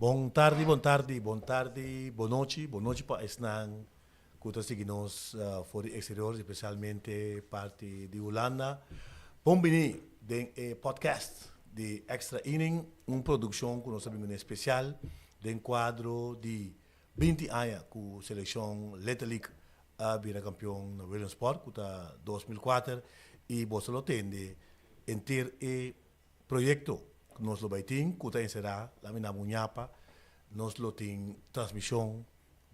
Bom tarde, boa noite para esnan que seguimos for the exterior, especialmente parte de Holanda. Bom bem den podcast de Extra Inning, uma produção que nós sabemos especial, den quadro de 20 anos com a seleção Letterlijk a vir campeão na Willemsport, que está 2004, e você lo tende enter projeto que nós lo baiting, que está encerrado, la mina munhapa, nós lo tem transmissão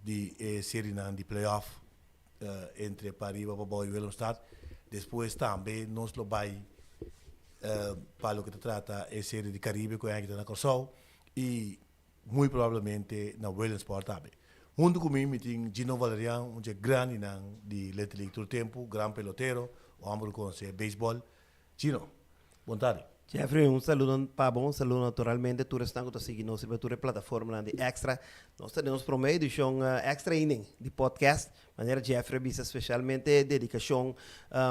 de série de playoff entre Pariba, Babó e Willemstad. Depois também nós lo vai para o que trata a série de Caribe que está na Corsol e muito provavelmente na Willemsport também. Junto comigo tem Gino Valerian, um grande de Letterlijk todo tempo, grande pelotero, o ambos conhece beisebol. Gino, boa tarde. Jeffrey, un saludo para un saludo naturalmente. Tú estás siguiendo sobre tu plataforma de Extra. Nós temos por meio de Extra Inning de podcast. Maneira Jeffrey visa especialmente dedicação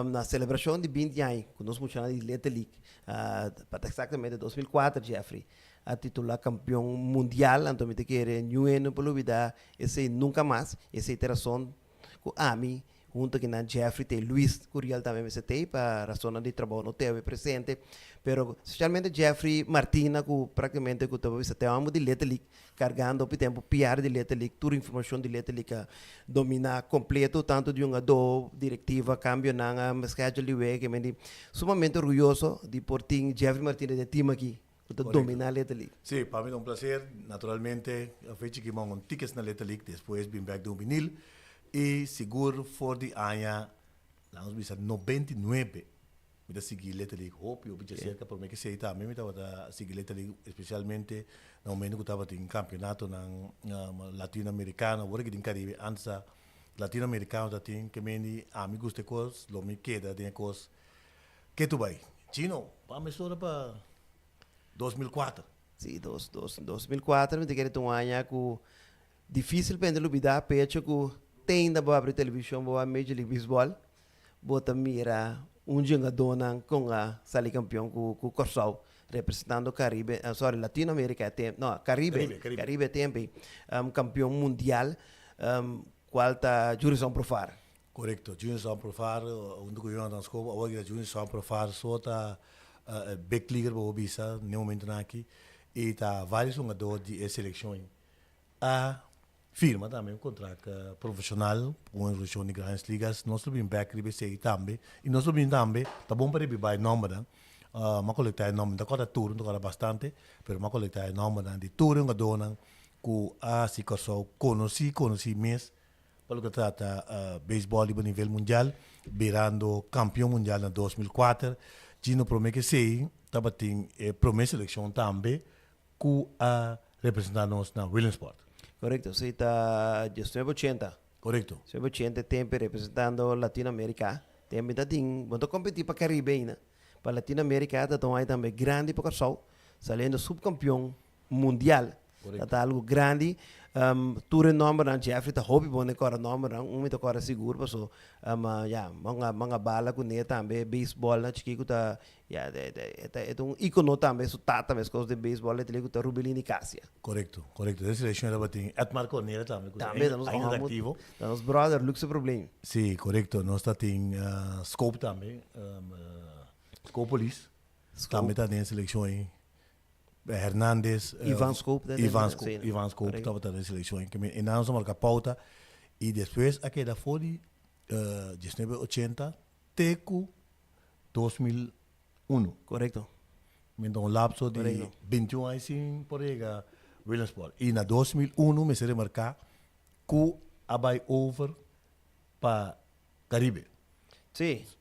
na celebração de 20 anos, que nós chamamos de Letterlijk. Para exatamente 2004, Jeffrey, a titular campeão mundial. Então, me quer New Ano para olvidar esse nunca mais, essa iteração com Ami. Junto com Jeffrey tem Luis Curiel também me tem para a zona de trabalho no TV presente, pero especialmente Jeffrey Martina que praticamente que estava visitando de Letterlijk, carregando o tempo PR de Letterlijk, toda a informação de Letterlijk domina completo tanto de uma do diretiva cambio na schedule de que me sumamente orgulhoso de por ti Jeffrey Martina de time aqui. Dominar Letterlijk. Sí, para mí es un placer. Naturalmente, a fecha que vamos con tickets na Letterlijk, después bin back de un vinil. E seguro for the año, vamos a ver, 99, me seguir Letterlijk, hope, eu podia cerca, por mim que sei também, me estava seguir Letterlijk, especialmente no momento que estava em campeonato na latino-americano, agora que em Caribe, antes latino-americano já tem que me amigos de coisas, lo me queda de coisas. Que tu vai? Chino, vamos para 2004. Sim, 2004, me queria um ano que difícil para olvidar, pecho que tem da boa televisão, boa Major League Baseball, bota mira jogador com a sali campeão com Corsol, representando o Caribe, Latinoamérica, Caribe tempo, campeão mundial, qual está jurisdição profar. Correto, jurisdição profar, onde que eu não escopo, agora jurisdição profar, só tá back leaguer para o bisa, no momento aqui, e tá vários jogadores de seleção a firma também um contrato profissional com uma instituição de grandes ligas. Nós subimos back RBC também. E nós subimos também, tá bom para revivar o nome, uma coletar o nome, da cada tour, da cada bastante, mas uma coletar o nome de tour, uma dona, que a situação conheci mesmo, para o que trata beisebol a nível mundial, virando campeão mundial em 2004. Gino promete que sei, estava tem promessa seleção também, que a representar-nos na Willemsport. Correcto, sí, está 1980. Correcto. 1980 tempo representando Latinoamérica. Tempo da ting, quando competir para Caribe, né? Para Latinoamérica, está também grande para o Sol, saindo subcampeão mundial. Está algo grande. Tudo nome da Jeffrey, está hobby bom agora nome, me está agora seguro, passou. Mga bala com ele também, beisebol, né? Chiquito está, é ícone também, so tata, mas coisas de beisebol, ele está Rubelini Cássia. Correto. Essa seleção era batin. Edmar Cornera também, ainda ativo. Nós brother, luxe problema. Sim, correto. Nós está tem Scope também, Scopolis, também está dentro da seleção aí. Hernandes, Ivan Scope estava na seleção e nós vamos marcar pauta e depois aqui da fora 1980 teco 2001 correto então lapso de 21 anos por aí Willemsport e na 2001 me se remarcar que abai over para Caribe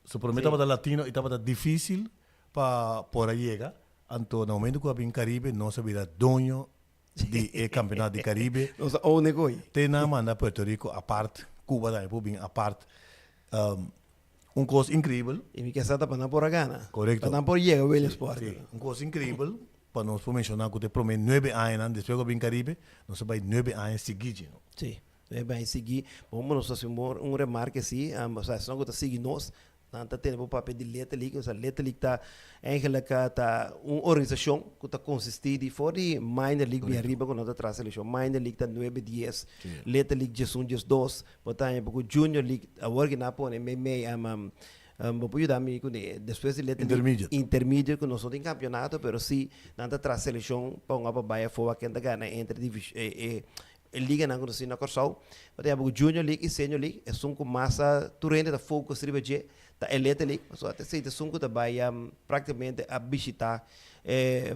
so por mim estava latino e estava difícil para por aí chegar. Então, no momento que eu vim Caribe, nós sabia dono do campeonato de Caribe. Nós o negócio. Tem na manda Puerto Rico a parte, Cuba também bem a parte. Coisa incrível. E me quer saber para não por a gana. Correto. Para não por chegar o Willemsport. Sim, coisa incrível. Para nós mencionar que por mim 9 anos depois que eu vim Caribe, nós sabia 9 anos seguidos. Sim, 9 anos seguidos. Vamos nós fazer remarque assim, se não que seguir nós, nanta tem o papel de Leta League, dus Leta League tá eigenlijk tá uma organização que tá consistente voor die minor league bem arriba quando tá atrás seleção minor league tá 9-10, Leta League just 1-2, botar porque junior league a work na pone me vou ajudar me com depois de Leta intermediate que nós não tem campeonato, pero sim nanta atrás seleção para uma baia fora que anda ganha entre divisão liga não conhece na Corsal, mas é porque Junior League e Senior League é com massa turende da focus riba je, da Elite League, mas até sei que que vai praticamente a visitar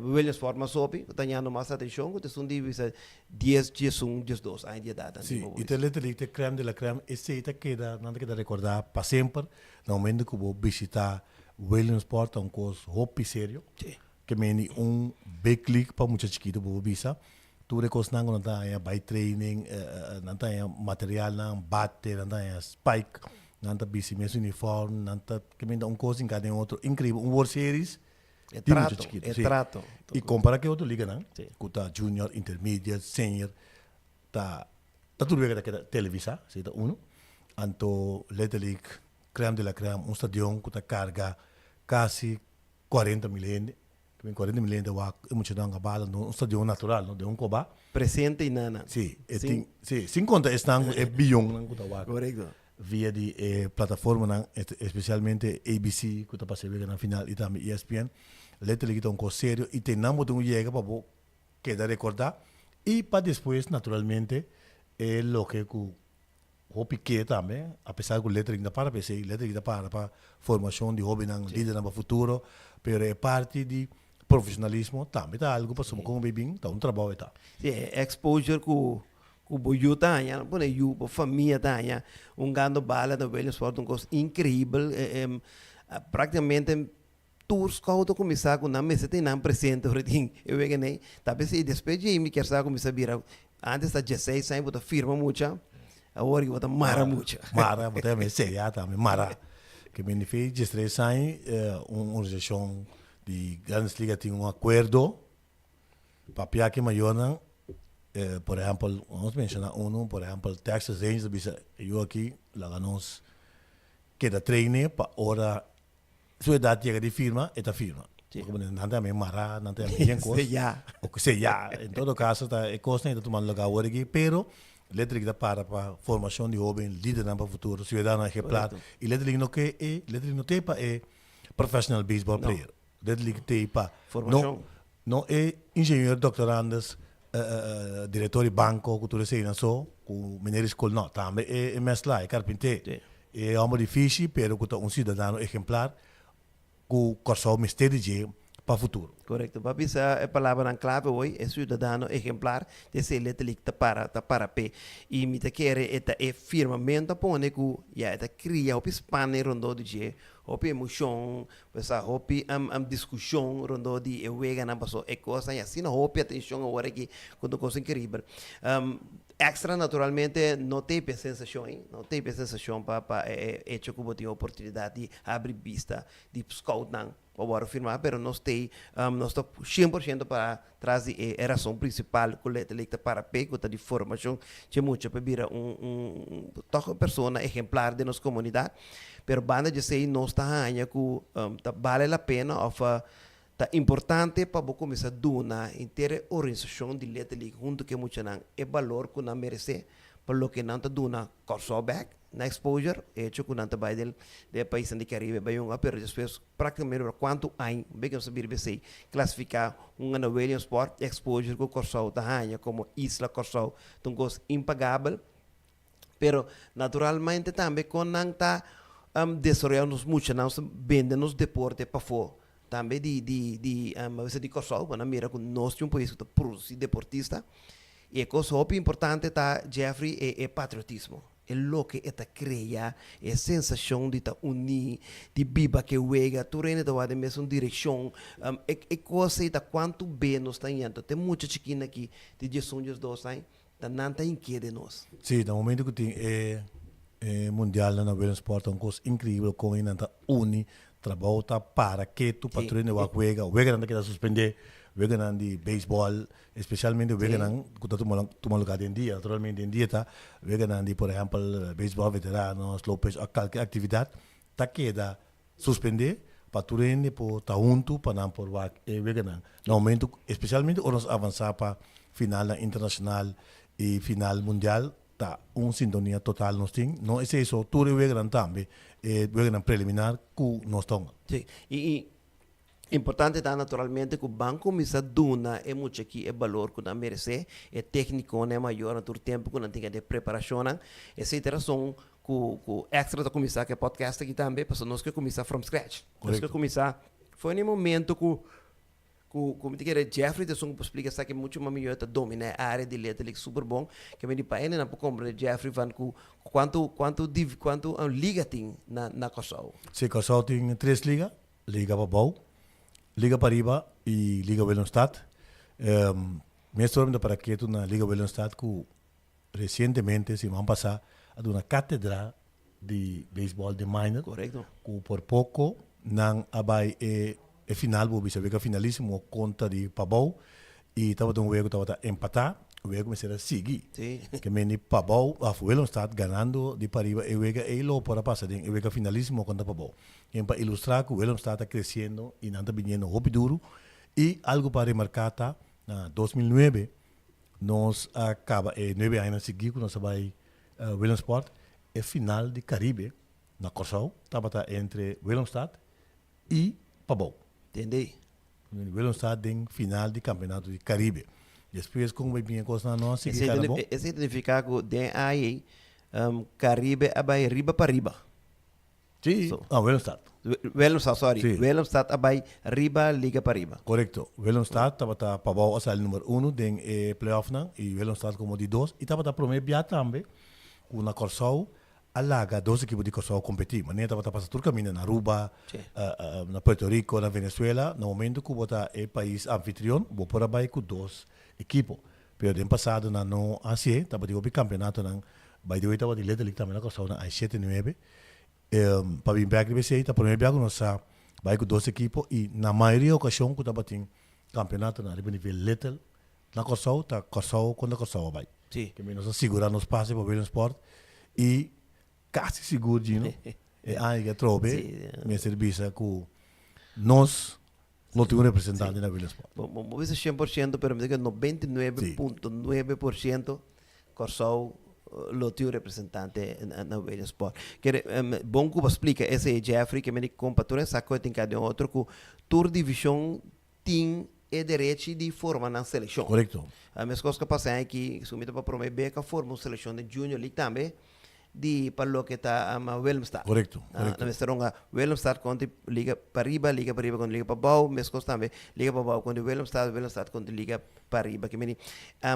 Williamsport mas sobe, tá ganhando massa atenção, que são divisa 10 dias 1 dias 2 aí dia data. Sim, e a Elite League, a creme de la creme, esse tá queda, não queda recordar para sempre, no momento que vou visitar Williamsport, um curso hopi sério, que me big league para muita chiquito vou visitar. Tu recos nang nanta ya by training nanta ya material nang bate nanta ya spike nanta bisi mes uniform nanta que me dá coisa em cada outro incrível World Series trato e compara que outro liga não kuta junior intermediate senior tá tudo bem que televisa se tá uno anto Leta League creme de la creme stadion kuta carga quase 40 milhões 40 milhões de watt é muito não bala no estado natural no de coba presente e nana sim sem conta estão bilhão não kuta watt correto via de plataforma não especialmente ABC kuta passa ver na final e também ESPN Leta League tá sério e tem não muito chega para queda recordar e para depois naturalmente é lo que o Piquet também, apesar que o Leta League não para PC, Leta League para formação de jovem líder no futuro, pero é parte de profissionalismo também tá algo para somos como bem tá trabalho tá exposure ku boyu tanya pone you família tanya gando bala da Williamsport coisa incrível praticamente tours que começar com na mesa tem não presente o reting eu vejo nem talvez se depois de me quer saber começar vira antes da 16 anos bota firma muita agora que bota mara muita mara bota me seria também mara que me fez 16 anos uma organização de grandes ligas tem acordo para que maior por exemplo vamos mencionar por exemplo Texas Rangers eu aqui lá ganamos que da treine para hora sua idade chega de firma esta firma não tem mara não tem bem coisa o que seja em todo caso tá é coisa ainda tomando lugar agora aqui pero Leta League para formação de jovem líder para o futuro cidadão exemplar e Leta League não tem para professional baseball player Leta League tem para formação não é engenheiro doutorandos diretor de banco que tu recebe só com mineiro escola não também é mestre é carpinteiro é homem difícil pero que tá cidadão exemplar com corso mistério de para o futuro. Correto. Papi, essa é a palavra clave hoje, é cidadão exemplar, de ser Leta League para pé. E me te quer é firmamento pone que já está cria o Espanha rondo de je, o emoção, essa hopi discussão rondo de wega na passou é coisa e assim não hopi atenção agora aqui quando coisa incrível. Extra naturalmente não tem sensação, para hecho que tem a oportunidade de abrir vista de scout não para firmar, pero nós tem nós está 100% para trazer a razão principal que o Leta League para pegar de formação que muito para virar toda pessoa exemplar de nossa comunidade, pero banda de sei nós está ainda que vale a pena ou tá importante para começar a doar inteira organização de Leta League junto que muito não é valor que não merece para o que não está doando corso back na exposure hecho que não está vai del país do Caribe vai pero depois praticamente quanto anos bem que saber se classificar na Williamsport exposure que o corso tá como isla corso então coisa impagável pero naturalmente também quando não está desarrollando muito não vendendo deporte para fora também de corso quando mira que nós temos um país que produz deportista e coisa importante tá Jeffrey é patriotismo é lo que esta cria é sensação de ta unir de biba que wega tu reina da de mesma direção é coisa da quanto bem nós está indo tem muita chiquina aqui de Jesus dos aí da não tá inquieta nós sim no momento que tem mundial na Williamsport um coisa incrível com ainda tá uni trabalho tá para que tu patrulha wega não quer suspender wega não de beisebol especialmente wega não que tu lugar em dia naturalmente em dia tá wega não de por exemplo beisebol veteranos lopes a qualquer atividade tá queda suspender para turende por taunto para não por wak veganan. No momento, especialmente quando nós avançar para final internacional e final mundial, tá sintonia total nós tem. Não é isso, tudo veganan também, veganan preliminar que nós estamos. Sim. E importante está naturalmente que o banco começa a donar é muito aqui é valor que não merece, é técnico não é maior no tempo que não tem de preparação, essa interação com extra da começar que é podcast aqui também, porque nós que começar from scratch, nós que começar foi no momento como te quer Jeffrey de som explica que muito melhor tá dominar a área de letra super bom que me para ele na compra de Jeffrey van quanto liga tem na Kosovo. Se Kosovo tem 3 ligas, Liga Babau, Liga Pariba e Liga Willemstad. Mesmo para que na Liga Willemstad que recentemente se van passar a uma cátedra de beisebol de minor. Correto. Que por pouco não abai final, vou ver que finalíssimo conta de Pabau e estava um jogo estava empatar, o jogo começou a seguir. Sim. Que me Pabau a Willemstad ganando de Pariba e o jogo e lo para passar, o jogo finalíssimo contra Pabau. E para ilustrar que o Willemstad está crescendo e não está vindo muito duro e algo para remarcar tá, na 2009 nós acaba 9 anos seguidos nós vai Willemsport é final de Caribe na Kosovo, estava entre Willemstad e Pabau. Entendi. Willemstad tem final de campeonato de Caribe. Depois, como vai vir a coisa na nossa, esse significa que tem aí Caribe abai riba para riba. Sim, Willemstad. Willemstad, sorry. Sí. Willemstad abai riba, liga para riba. Correcto. Willemstad estava Pabau as el número 1 den playoff na e Willemstad como de 2 e estava primeiro via também com na Kosovo alaga 12 equipos de Kosovo competir. Mas estava passando todo caminho na Aruba, na Puerto Rico, na Venezuela. No momento que bota o país anfitrião, vou por abai com 2 equipos. Pero den passado na no AC, estava de o campeonato na by the way estava de Little League também na Kosovo na 7-9. Para vir para a BC, está primeiro viago nós vai com 2 equipos e na maioria ocasião que estava tem campeonato na nível Little na Kosovo, tá Kosovo quando Kosovo vai. Sim. Que nós assegurar nos passes para o Sport e quase seguro de não é aí que trobe minha serviço que nós não temos representante na Willemsport. Vamos ver 100%, pero me digo 99.9% Kosovo lo tem representante na Willemsport. Que bom que explica esse Jeffrey que me compatura saco tem cada outro que tour divisão tem é direito de formar na seleção. Correto. A mesma coisa que passa é que sumita para promover que forma uma seleção de junior league também di parlo que está a Willemstad. Correcto. Na mesma Willemstad contra Liga Pariba contra Liga Pabau, mesma coisa também Liga Pabau contra Willemstad contra Liga Pariba. Que me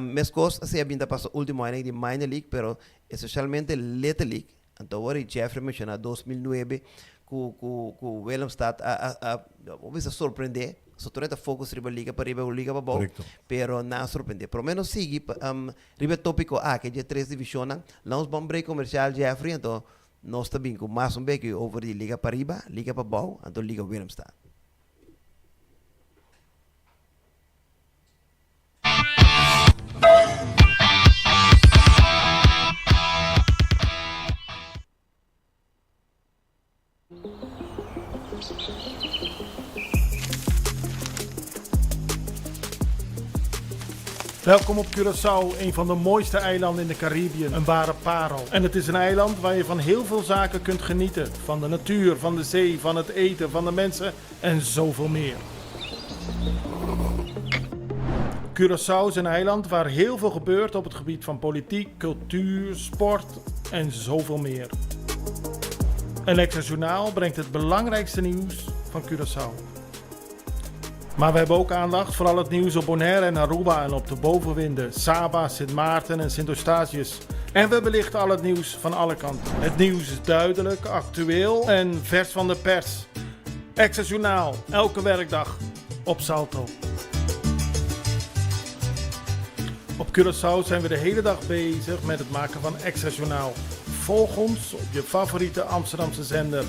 mesma coisa se abinda passa último ano de minor league, pero especialmente Little League. Então agora Jeffrey menciona 2009 que Willemstad a surpreender. So torneta focus riba Liga Pariba ou Liga Pabau, pero não surpreender. Pelo menos sigue riba tópico que é 3 divisões, nós vamos break comercial Jeffrey, então nós também com mais beco over de Liga Pariba, Liga Pabau, então Liga Willemstad. Welkom op Curaçao, een van de mooiste eilanden in de Caribiën, een ware parel. En het is een eiland waar je van heel veel zaken kunt genieten. Van de natuur, van de zee, van het eten, van de mensen en zoveel meer. Curaçao is een eiland waar heel veel gebeurt op het gebied van politiek, cultuur, sport en zoveel meer. En Extra Journaal brengt het belangrijkste nieuws van Curaçao. Maar we hebben ook aandacht voor al het nieuws op Bonaire en Aruba en op de bovenwinden, Saba, Sint Maarten en Sint Eustatius. En we belichten al het nieuws van alle kanten. Het nieuws is duidelijk, actueel en vers van de pers. Extra Journaal, elke werkdag op Salto. Op Curaçao zijn we de hele dag bezig met het maken van Extra Journaal. Volg ons op je favoriete Amsterdamse zender.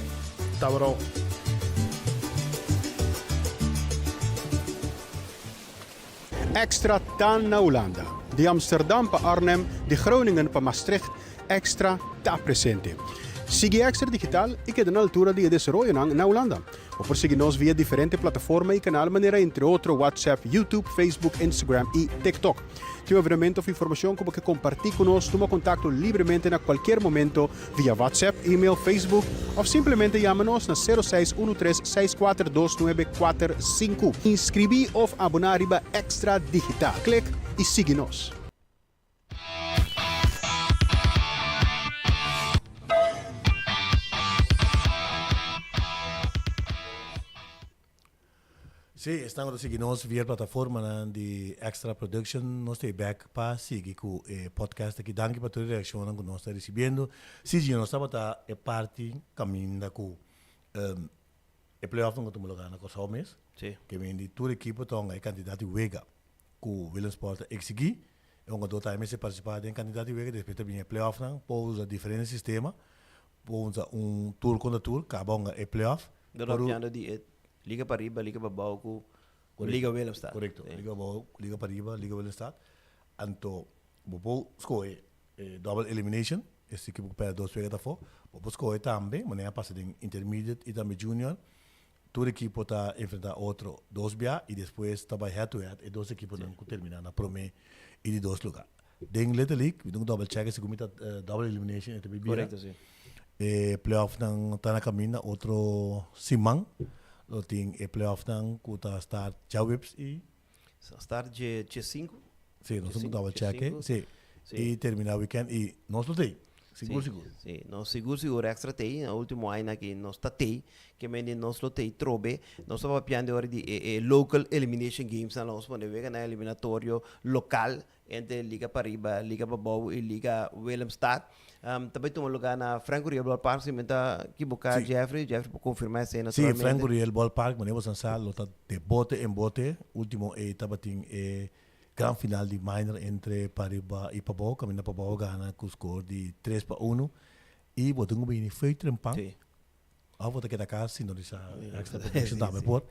Tauro. Extra Tan na Hollanda. De Amsterdam pa Arnhem, de Groningen pa Maastricht, Extra ta presente. Sigue Extra Digital y queda na altura de desarrollo na Holanda. O por seguirnos via diferentes plataformas y canal maneira entre outro WhatsApp, YouTube, Facebook, Instagram e TikTok. Tem veramente of informação como que compartilhe conosco, toma contato livremente a qualquer momento via WhatsApp, e-mail, Facebook ou simplesmente chama-nos na 0613-642-945. Inscrevi ou abonar riba Extra Digital. Clique e siga-nos. Sí, estamos seguindo via plataforma de Extra Production. Nós temos back para seguir com o podcast aqui. Danke para toda a reação que nós estamos recebendo. Se nós estamos a parte caminho com o playoff que estamos jogando com o mês. Sim. Que vem de toda a equipe então é candidato a Wega com o Willemsport exigir. É um outro time se participar de candidato a Wega depois também é playoff não. Pode usar diferentes sistemas. Pode usar tour contra tour. Acaba o playoff. Dono de Liga para riba, Liga para baixo, Liga Willemstad. Correcto. Liga baixo, Liga para riba, Liga Willemstad. Anto, bobo escolhe double elimination. Esse equipe que perde 2 vezes dafo. Bobo escolhe também, maneira passa de intermediate e também junior. Toda equipe está enfrentar outro 2 bia e depois está by head to head e 2 equipes não terminar na prome e de 2 lugar. Dentro Little League, we don't double check se comita double elimination entre bia. Correcto, sim. Playoff não está na caminho outro simang. Lo tem playoff não cuta start Jawips e start de 5. sim, nós vamos double check, sim. E terminar o weekend e nós não tem. Seguro. Sim, nós seguro extra tem, o último ano aqui nós tá tem, que men nós lo tem trobe, nós estava piando hora de local elimination games, nós vamos ver na eliminatório local entre Liga Pariba, Liga Babau e Liga Willemstad. Também temos lugar na Franco Riel Ballpark, se menta que boca Jeffrey para confirmar essa naturalmente. Sim, Franco Riel Ballpark, mas nós vamos lutar de bote em bote, último estava tem grand final de minor entre Pariba e Pabau, caminho Pabau ganha com o score de 3-1 e botamos bem feito trempang. Sim. A volta que da casa, se não deixa extra protection também por.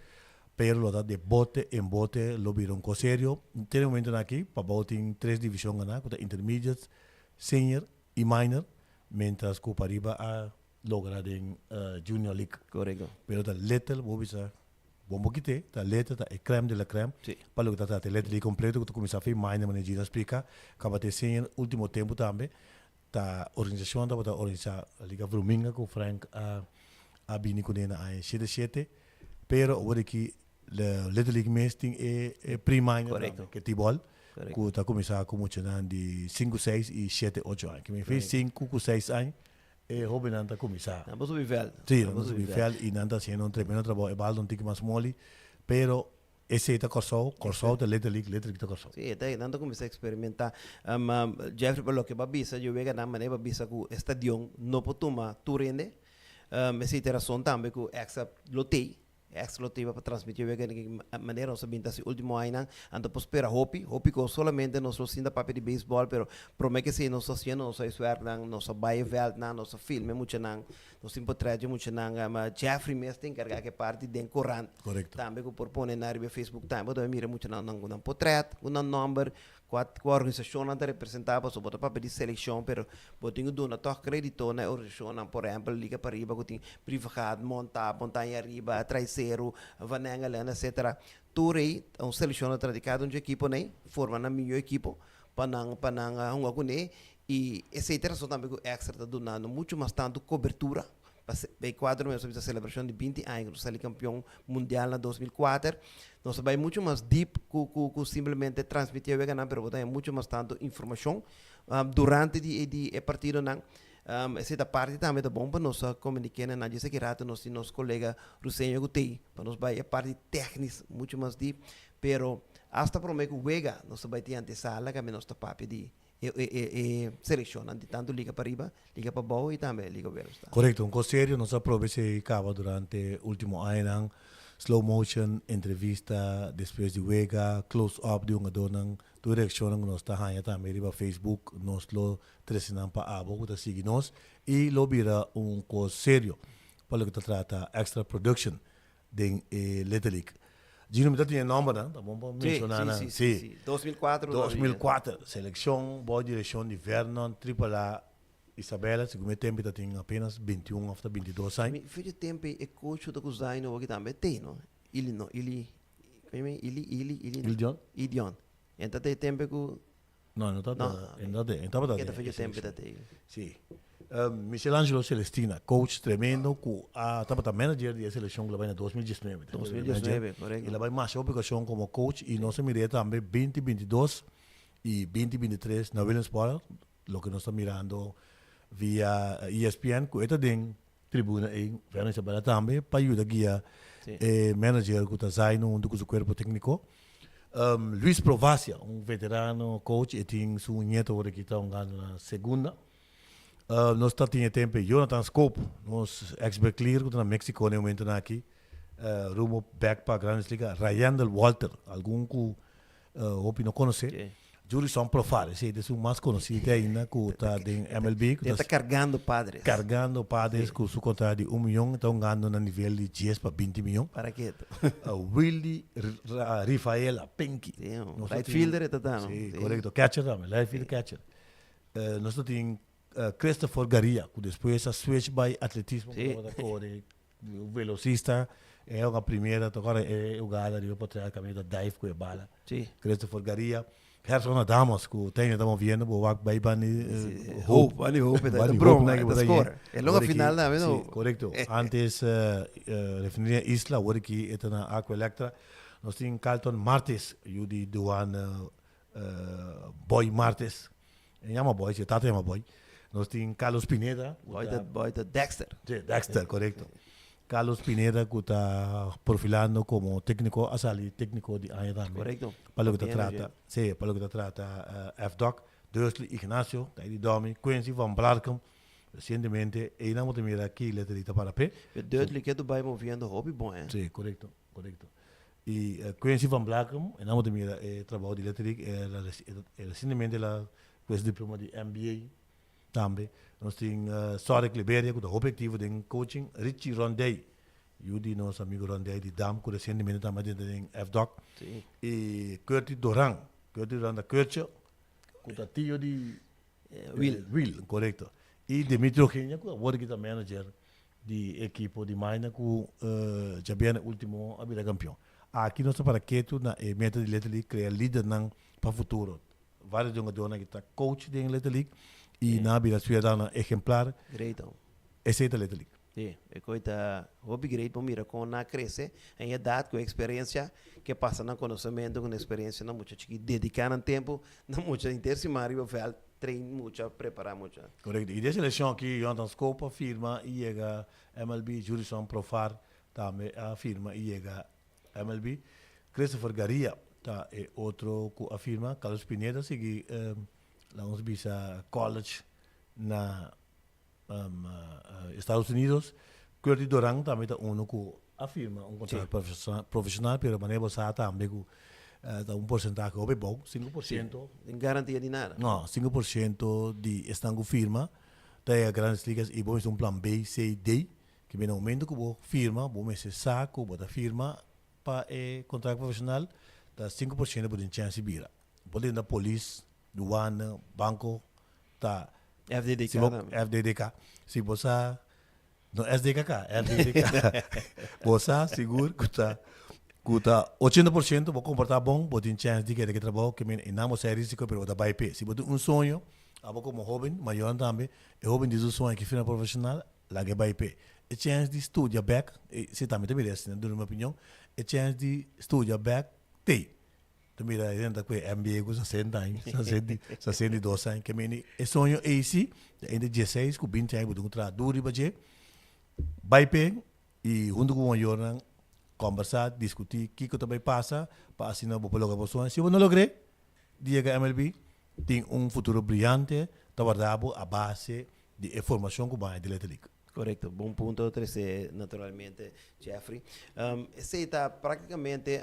Pero lo da de bote en bote lo vieron con serio. Tiene un momento aquí, Pabau tiene 3 divisiones ganar, con intermediate, senior y minor, mientras que Pariba ha logrado en junior league. Correcto. Pero la letra, vos ves, bombo quite, la letra es crème de la crème. Sí. Para lo que está la letra completo, que tú comienzas a hacer minor, manejar y explica, acaba de senior, último tiempo también, la organización está organizada, la Liga Bruminga, con Frank a Bini Kunena a 7-7, pero ahora aquí la Little League Mesting é pre-minor, que tibol, que está começando com muito de 5, 6 e 7, 8 anos. Que me fez 5, 6 anos, é hobby não está começando. Vamos subir velho. Sim, vamos subir velho e não está sendo tremendo trabalho. É balde um tique mais mole, pero esse está corsou da Little League está corsou. Sim, até não está começando a experimentar. Jeffrey, pelo que babisa, eu vejo na maneira babisa que o estadião não pode tomar turende. Essa interação também com extra lotei. Extra lotei para transmitir de maneira nossa binta se último ano anda por espera hopi que solamente nós lo sinda papel de beisebol pero promete que se nós haciendo nossa esforço nossa baie veld nossa filme muito não nós importamos muito não mas Jeffrey mesmo tem carga que parte de corrente também que propõe na Facebook também então mira muito não portrait number qual organização anda representava sobre o papel de seleção pero botinho do na toque crédito na organização por exemplo Liga Pariba que tem privado montanha arriba traiceiro vanangala etc turei seleção tradicado de equipe né forma na minha equipe panang um agune e essa interação também com extra tá dando muito mais tanto cobertura para 4 meses a celebração de 20 anos saí campeão mundial na 2004 nós vai muito mais deep com simplesmente transmitir o ganhar pero tem muito mais tanto informação durante o partido não essa parte também é bom para nós comunicar na disse que rato nosso colega Rusenho Gutei para nós vai a parte técnica muito mais deep pero hasta para mim que wega nós vai ter antesala que nós está papo de selezionando tanto Liga Pariba, Liga Pabau e também Liga Willemstad. Correcto, um sério, nós aproveitamos acaba durante o último ano, slow motion, entrevista, depois de wega, close up de dona, direcção que nós está aí também no Facebook, nós lo trecinamos para abo, que sigue nós e lo vira sério, para o que trata extra production de Little League. Gino me tinha nome, né? Tá bom para mencionar, sim. 2004, seleção, boa direção de Vernon, AAA Isabela, segundo tempo, tem apenas 21 ou 22 anos. Fez tempo e coach do Kuzaino aqui também tem, não? Ele não, ele Ildion? Idion. Então tem tempo que Não, não está. que tá fez tempo da tem. Sim. Michelangelo Celestina, coach tremendo, que estava manager da seleção global em 2019. 2019, correto. Ele vai mais obrigação como coach e nós miramos também 2022 e 2023 na Williamsport, o que nós estamos mirando via ESPN, que está em tribuna em Venezuela também, para ajudar a guiar manager que está saindo do seu corpo técnico. Luis Provacia, veterano coach, e tem seu neto que está jogando na segunda. Nós estamos tendo tempo Jonathan Scope, nosso ex-Berclear, que está na México no momento aqui. Rumo back para a Grande Liga. Ryan Walter, algum que não conhece. Jurison Profar, esse é o mais conhecido ainda, que está em MLB. Ele está carregando padres. Carregando padres com seu contrato de 1 milhão, estão ganhando no nível de 10 para 20 milhões. Para quê? Willy Rafaela Penki. Right fielder está dando. Sim, correto. Catcher também, right fielder catcher. Nós temos Christopher Garia, que depois switch by atletismo, o velocista, é a primeira, agora é o gala de poder caminhar da dive com a bala. Christopher Garia. Gerson Adamos, que estamos vendo, o Wak Baibani Hope, da Broma, da score. É logo a final, não é? Sim, correto. Antes, referia a Isla, o que é na Aqua Electra, nós temos Carlton Martes, o de Duan Boy Martes, chama Boy, se trata de Boy. Nós temos Carlos Pineda. Boy da Dexter. Dexter, correto. Carlos Pineda, que está profilando como técnico, técnico de año también. Correcto. Para lo que te trata, sí, para lo que te trata F-Doc, Dursley Ignacio, Teddy Domi, Quincy Van Blarcom, recientemente, y nada más mira aquí, le te para P. Dursley que tu vai moviendo hobby bom, ¿eh? Sí, correcto. Y Quincy Van Blarcom, y nada más mira trabajo de eléctrica, recientemente pues diploma de MBA también. Nós temos Sorek Liberia, que é o objetivo de coaching. Richie Rondei, o nosso amigo Rondei de Dam, que recentemente também tem F-Doc. E Curtis Doran da Curtia, que é tio de Will, correto. E Dimitri Eugenia, que é o manager de equipe de Maina, que já vem no último a vida campeão. Aqui nós estamos para que tu na meta de Little League criar líder para o futuro. Vários jogadores que estão coach de Little League. E na vida cidadana exemplar. Greito. Esse é o Little League. Sim, é coisa hobby great, mira, com na cresce, em idade, com experiência, que passa no conhecimento, com experiência, não muito que dedicar no tempo, não muito intersimar, e vai treinar muito, preparar muito. Correto. E dessa seleção aqui, Jonathan Scopa firma e chega MLB, Jurison Profar também afirma e chega MLB. Christopher Garia tá, é outro que afirma, Carlos Pineda, segue lá uns bisa college na Estados Unidos. Curtis Doran também está que afirma contrato profissional, pero maneira você também com porcentagem bom, 5%. Sem garantia de nada. Não, 5% de estango firma, tem a grandes ligas e vamos plan B, C, D, que vem no momento que você firma, você saco, você firma para contrato profissional, dá 5% por chance de vira. Pode ir na polícia, Duana, banco, tá. FDDK. Se você no SDKK, FDDK. Você seguro que tá 80% vou comportar bom, vou ter chance de que trabalho que me não é risco, pero da vai pe. Se você um sonho, abo como jovem, maior também, é jovem diz o sonho que fina profissional, lá que vai pe. A chance de estudar back, se também te merece, na minha opinião, a chance de estudar back tem. Tu mira dentro da MBA com 60 anos, 62 anos, que meni é sonho esse, ainda 16 com 20 anos, vou entrar duro e bater, vai bem e junto com o maior conversar, discutir, o que também passa, para assinar o logo a se eu não logrei, diga MLB, tem futuro brilhante, trabalhar a base de informação que vai de League. Correcto, bom ponto, 13 naturalmente, Jeffrey. Esse está praticamente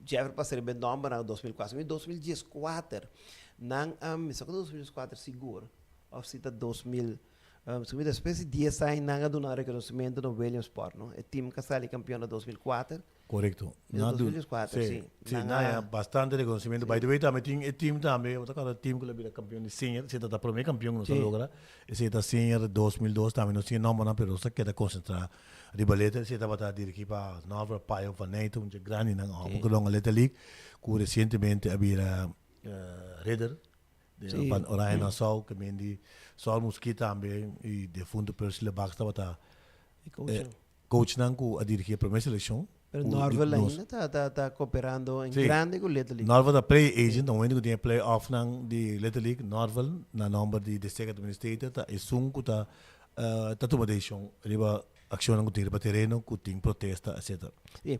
Jeffrey passou bem nome em 2004. Em 2014, não, só que 2004 seguro. Ou se está 2000, depois de 10 anos, não há dado reconhecimento no Williamsport, não? O time que saiu campeão em 2004, Correcto. En 2004, sí. Sí, Nanga- nada, bastante reconocimiento. By the way, también tiene el team también, otro team que le viene campeón de senior, se está primer campeón, no se Sí. logra. Se está senior 2002, también no tiene nombre, pero se queda concentrado. Ribaleta, se está para dirigir para Nova Paio, para Neto, un gran en porque lo Little League, que recientemente había Redder, de Sí. Van Oranje Nassau, que mendi Saul Mosquita también, y de fundo Percy Baxter, para Y coach, coach Nanku a dirigir a primeira seleção. pero O- Norvel nos- ainda está cooperando em Sim. grande com o Little League. Norval da play agent, no momento que tem play-off nang di Little League, Norval, na number di district administrator, ta isung ko ta tumadation, riba aksyon ng kuting riba terreno, kuting protesta, etc. Sim.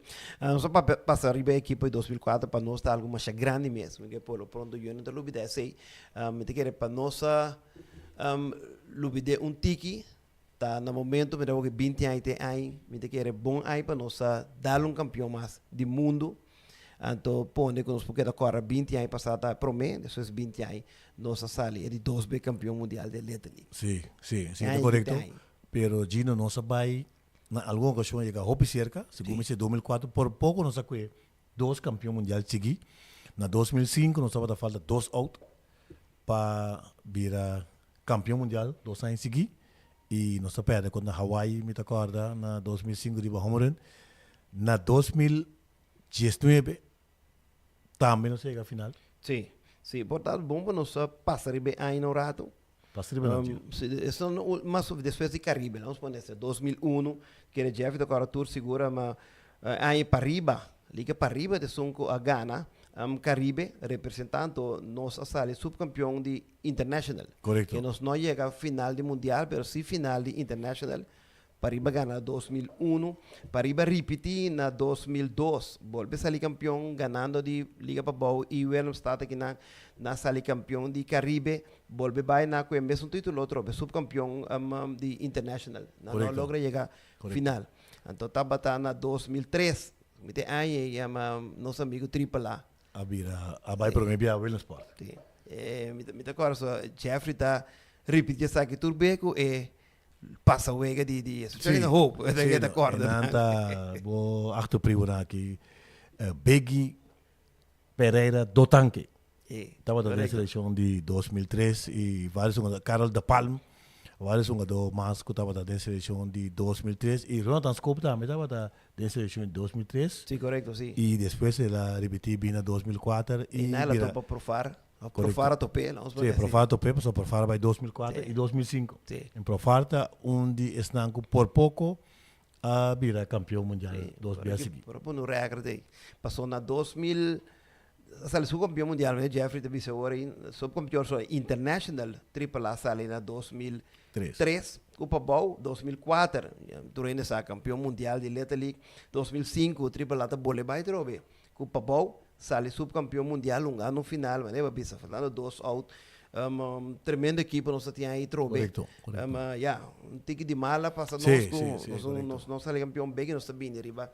Só para passar a equipe em 2004, para nós está algo mais grande mesmo, que por pronto eu não estou lubida sei, me te quer para nós lubida tiki, tá no momento me dá que 20 anos tem aí, me te quer bom aí para nós dar campeão mais do mundo. Então, pone que nós porque agora 20 anos passado a promê, depois 20 anos nós sali de 2 campeão mundial de Little League. Sim, sim, sim, Ai, é correto. ai. Pero Gino não sabe, na alguma ocasião chega hopi cerca, segundo me 2004, por pouco não sabe dois campeão mundial segui. Na 2005 nós estava da falta 2 out para virar campeão mundial 2 anos segui. E nós perde quando na Hawaii, me acorda, na 2005 de Bahamuren. Na 2019 também não chega a final. Sim, sim, portanto, bom para nós passar bem aí no rato. Passei bem Isso mas depois de Caribe, vamos poner assim, 2001, que era Jeff da Cora Tour segura, mas aí para riba, liga para riba de Sonco a Ghana, Caribe, representando nós a sair subcampeão de International. Correcto. Que nós não chega a final de Mundial, mas sim final de International. Pariba gana 2001, Pariba repetir na 2002, volve a sair campeão ganando de Liga Babau e o está aqui na sair campeão de Caribe, volve vai na com o mesmo título outro, subcampeão de International, não Correcto. logra chegar Correcto. final. Então tá na 2003, me tem aí nosso amigo AAA. A vai para mim via Williamsport. Sim. Me tem agora só Jeffrey tá repetir essa aqui turbeco e passa o ega de isso. Chega hope, é da corda. Nanta, bo achto pribuna aqui, Beggy Pereira do Tanque. Estava da seleção de 2003 e vários Carol da Palm, vários do Masco estava da seleção de 2003 e Ronald Scope também estava da seleção de 2003 Sim, correto, sim. e depois ela repetiu bem na 2004 E nela topa profar. Profar a tope, não? Sim, Profar tope, passou Profar vai 2004 Sim. e 2005. Sim. Em Profar onde estão por pouco a vira campeão mundial 2005. Por no regra dei. Passou na 2000 sale subcampeão mundial, né? Jeffrey teve seu hora subcampeão só international, AAA sale na 2003, Copa Bowl 2004, durante essa campeão mundial de Little League 2005, AAA tá bole vai trobe. Copa Bowl sale subcampeão mundial um ano final, mas né, bisa falando 2 out. Tremenda equipe nós tinha aí trobe. Correcto, correcto. Um tique de mala passa Sim, nós sale campeão bem nós também riba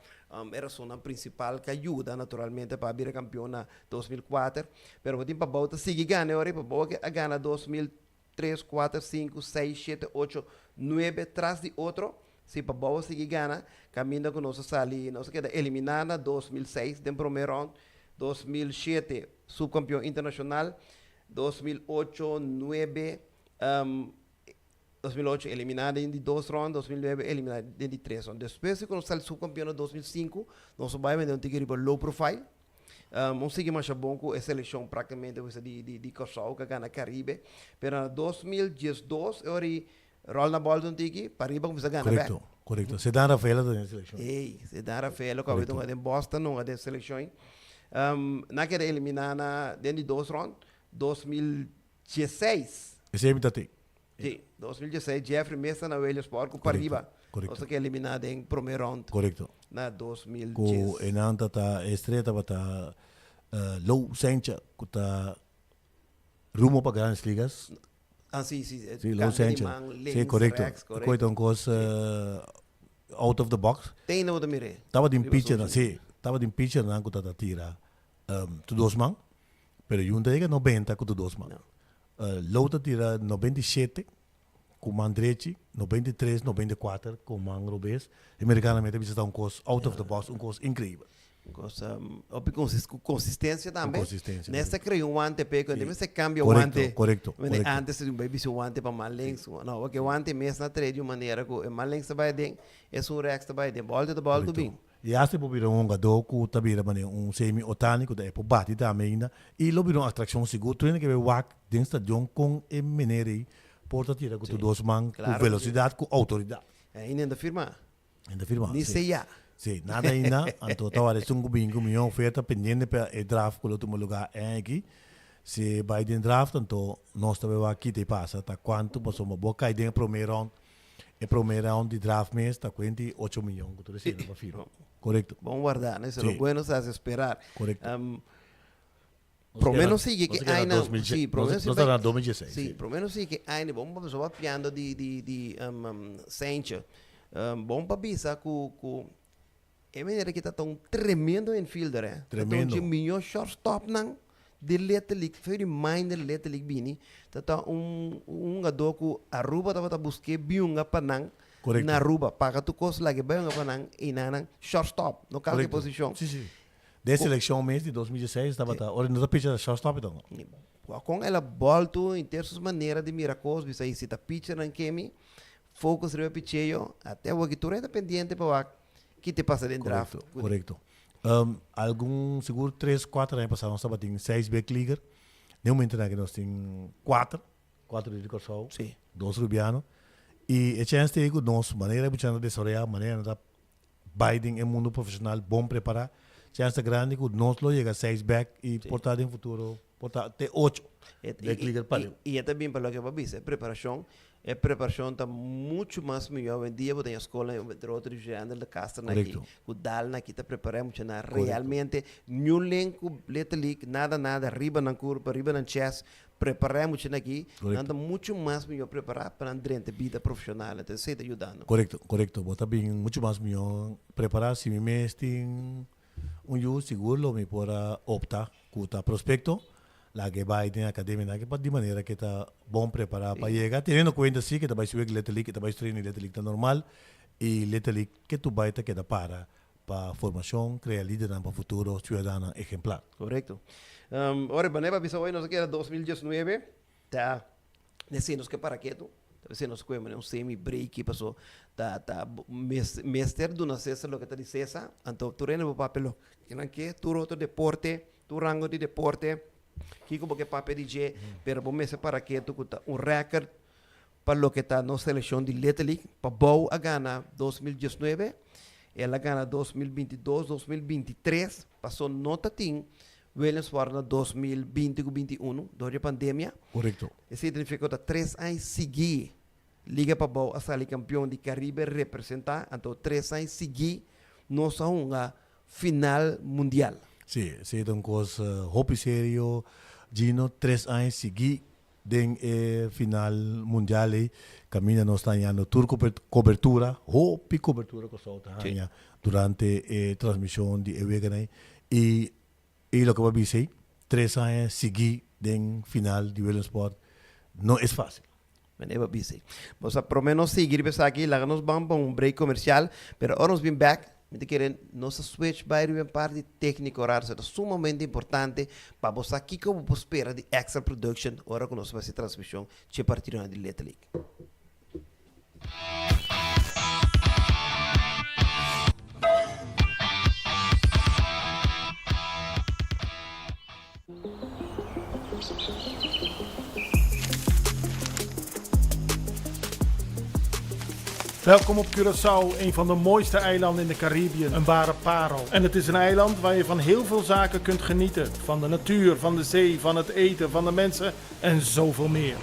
era a zona principal que ajuda naturalmente para vir campeão na 2004, pero o tempo volta sigue ganha ora para boa a ganha 2003, 4, 5, 6, 7, 8, 9 atrás de outro. Se para boa sigue ganha, caminha com nós sali, nós queda eliminada 2006 de primeiro round, 2007 subcampeão internacional. 2008, 9, 2008 eliminada em 2 rounds, 2009 eliminada em 3 rounds. Depois, quando saiu subcampeão em 2005, nós vamos ter um tigre low profile. Sigue mais bom com a seleção praticamente de Kosovo, que ganha Caribe. Mas em 2012, eu roll na bola de um tigre, para riba começa a ganhar. Correcto, correcto. Se dá Rafaela da seleção. Se dá Rafael, que eu em Boston, não é da seleção. Naquela eliminada dentro de 2 rounds, 2016. Esse é imita tem. Sim, 2016, Jeffrey Mesa na Williams Sport com Pariba. Correcto. Nossa que é eliminada em primeiro round Correcto. na Ko 2010. enanta ta estreta bata low sencha kuta rumo para grandes ligas. Sim, sim. Sí, low sencha. Sí, correcto. Coito un cosa out of the box. Tem na outra mire. Tava de Riba pitcher, social. sí. Tava de pitcher na kuta ta tira. Tu dos man. Pero yun diga 90 kuta dos man. No. Low ta tira 97 com Mandrechi. 93, 94, com Mangrobes, americanamente bisa um coisa out of the box, um coisa incrível. Op consistência também. Consistência. Nessa cria um ante pe quando você cambia o Correcto, ante. correcto, correcto. Antes um baby se o ante para mais length. Não, porque o ante mesmo na trade de maneira que mais length vai dentro, é um rex vai dentro, bola de bola do bem. E assim por vir um jogador que tabira mané semi otânico da época bate também ainda e lo virou atração segura, treina que vai walk dentro do stadion com e maneira porta tira com dois man com velocidade, com autoridade. Ainda firma. Ainda firma. Ni sei já. Sim, nada ainda. Então, estava ali um milhão oferta pendente para o draft com o último lugar aqui. Se vai dentro draft, então nós também aqui te passa. Tá quanto passou uma boa cai dentro primeiro round. E primeiro round de draft mês tá 48 milhões que tu recebe para firma. Correto. Bom guardar, né? Isso é bueno se esperar. Correto. Pro menos sigue que ainda sim, pro menos nós estamos em 2016. Sim, pro menos sigue que ainda bom para pessoa piando de Sancho. Bom para bisa com é maneira que tá tão tremendo infielder, é. Tremendo. Tá melhor shortstop não de Little League, foi de mind Little League bini. Tá jogador que Aruba tava buscar biunga panang. Correcto. Na Aruba, para tu coisa lá que biunga panang e na shortstop, no caso de posição. Sim, sim. Dessa seleção mês de 2016 estava tá, olha, não pitcher shortstop então. Com ela volta em ter suas maneiras de miracos, bisa aí se tá pitcher na kemi, focus rebe pitcheio, até o que tu é dependente para que te passa dentro draft. Correcto. Algum seguro 3, 4 anos passados nós tínhamos 6 back leaguer. No momento que nós tínhamos 4 de Corsol, 2 rubianos. E a chance de que nós maneira de desarrollar, maneira de Biden em mundo profissional bom preparar, chance grande que nós lo chega 6 back e portar em futuro, portar até 8 back leaguer para e é também para o que eu disse, preparação está muito mais melhor em dia, porque a escola é outro género de casta aqui, o dal na que está preparamos na realmente nenhum link letra nada arriba na curva, arriba na chest, preparamos aqui, anda muito mais melhor preparado para durante a vida profissional, então você está ajudando. Correcto, bota bem muito mais melhor preparar se me mestre eu seguro me para optar com o prospecto. La que vai na academia, que de maneira que está bom preparado para chegar, tendo em conta sim que tu vai subir Little League, que tu vai treinar Little League normal e Little League que tu vai ter que dar para formação, criar líderes para o futuro cidadão exemplar. Correto. Ora, baneba bisa hoje nós quer 2019, tá? Nesse nos que para quieto, talvez nós coemos um semi break passou, tá mestre do nascença lo que tá dizendo, então tu reina o papel, que não que tu outro deporte, tu rango de deporte que como que papel DJ, pero bom mês para que tu cuta record para lo que está na seleção de Little League, para Bow a gana 2019, ela gana 2022, 2023, passou nota tim, Williams para 2020-2021, durante a pandemia. Correto. Isso significa que 3 anos seguidos, Liga para Bow a sair campeão de Caribe representar, então 3 anos seguidos, nós somos uma final mundial. Sim, é uma coisa hobby sério, Gino, 3 anos seguidos, den final mundial, caminha nós está ganhando tour cobertura, hobby cobertura que só está durante a transmissão de evento, e o que vai dizer, 3 anos seguidos, den final de Williams Sport, não é fácil. Maneva busy. Mas por menos seguir pensar aqui, lá nos vamos para um break comercial, pero ahora nos vem back. Me querem nossa switch vai uma parte técnica horário, é sumamente importante para você aqui como você espera de extra production, ora que nós vai ser transmissão de partir de Little League. Welkom op Curaçao, een van de mooiste eilanden in de Caribiën, een ware parel. En het is een eiland waar je van heel veel zaken kunt genieten. Van de natuur, van de zee, van het eten, van de mensen en zoveel meer.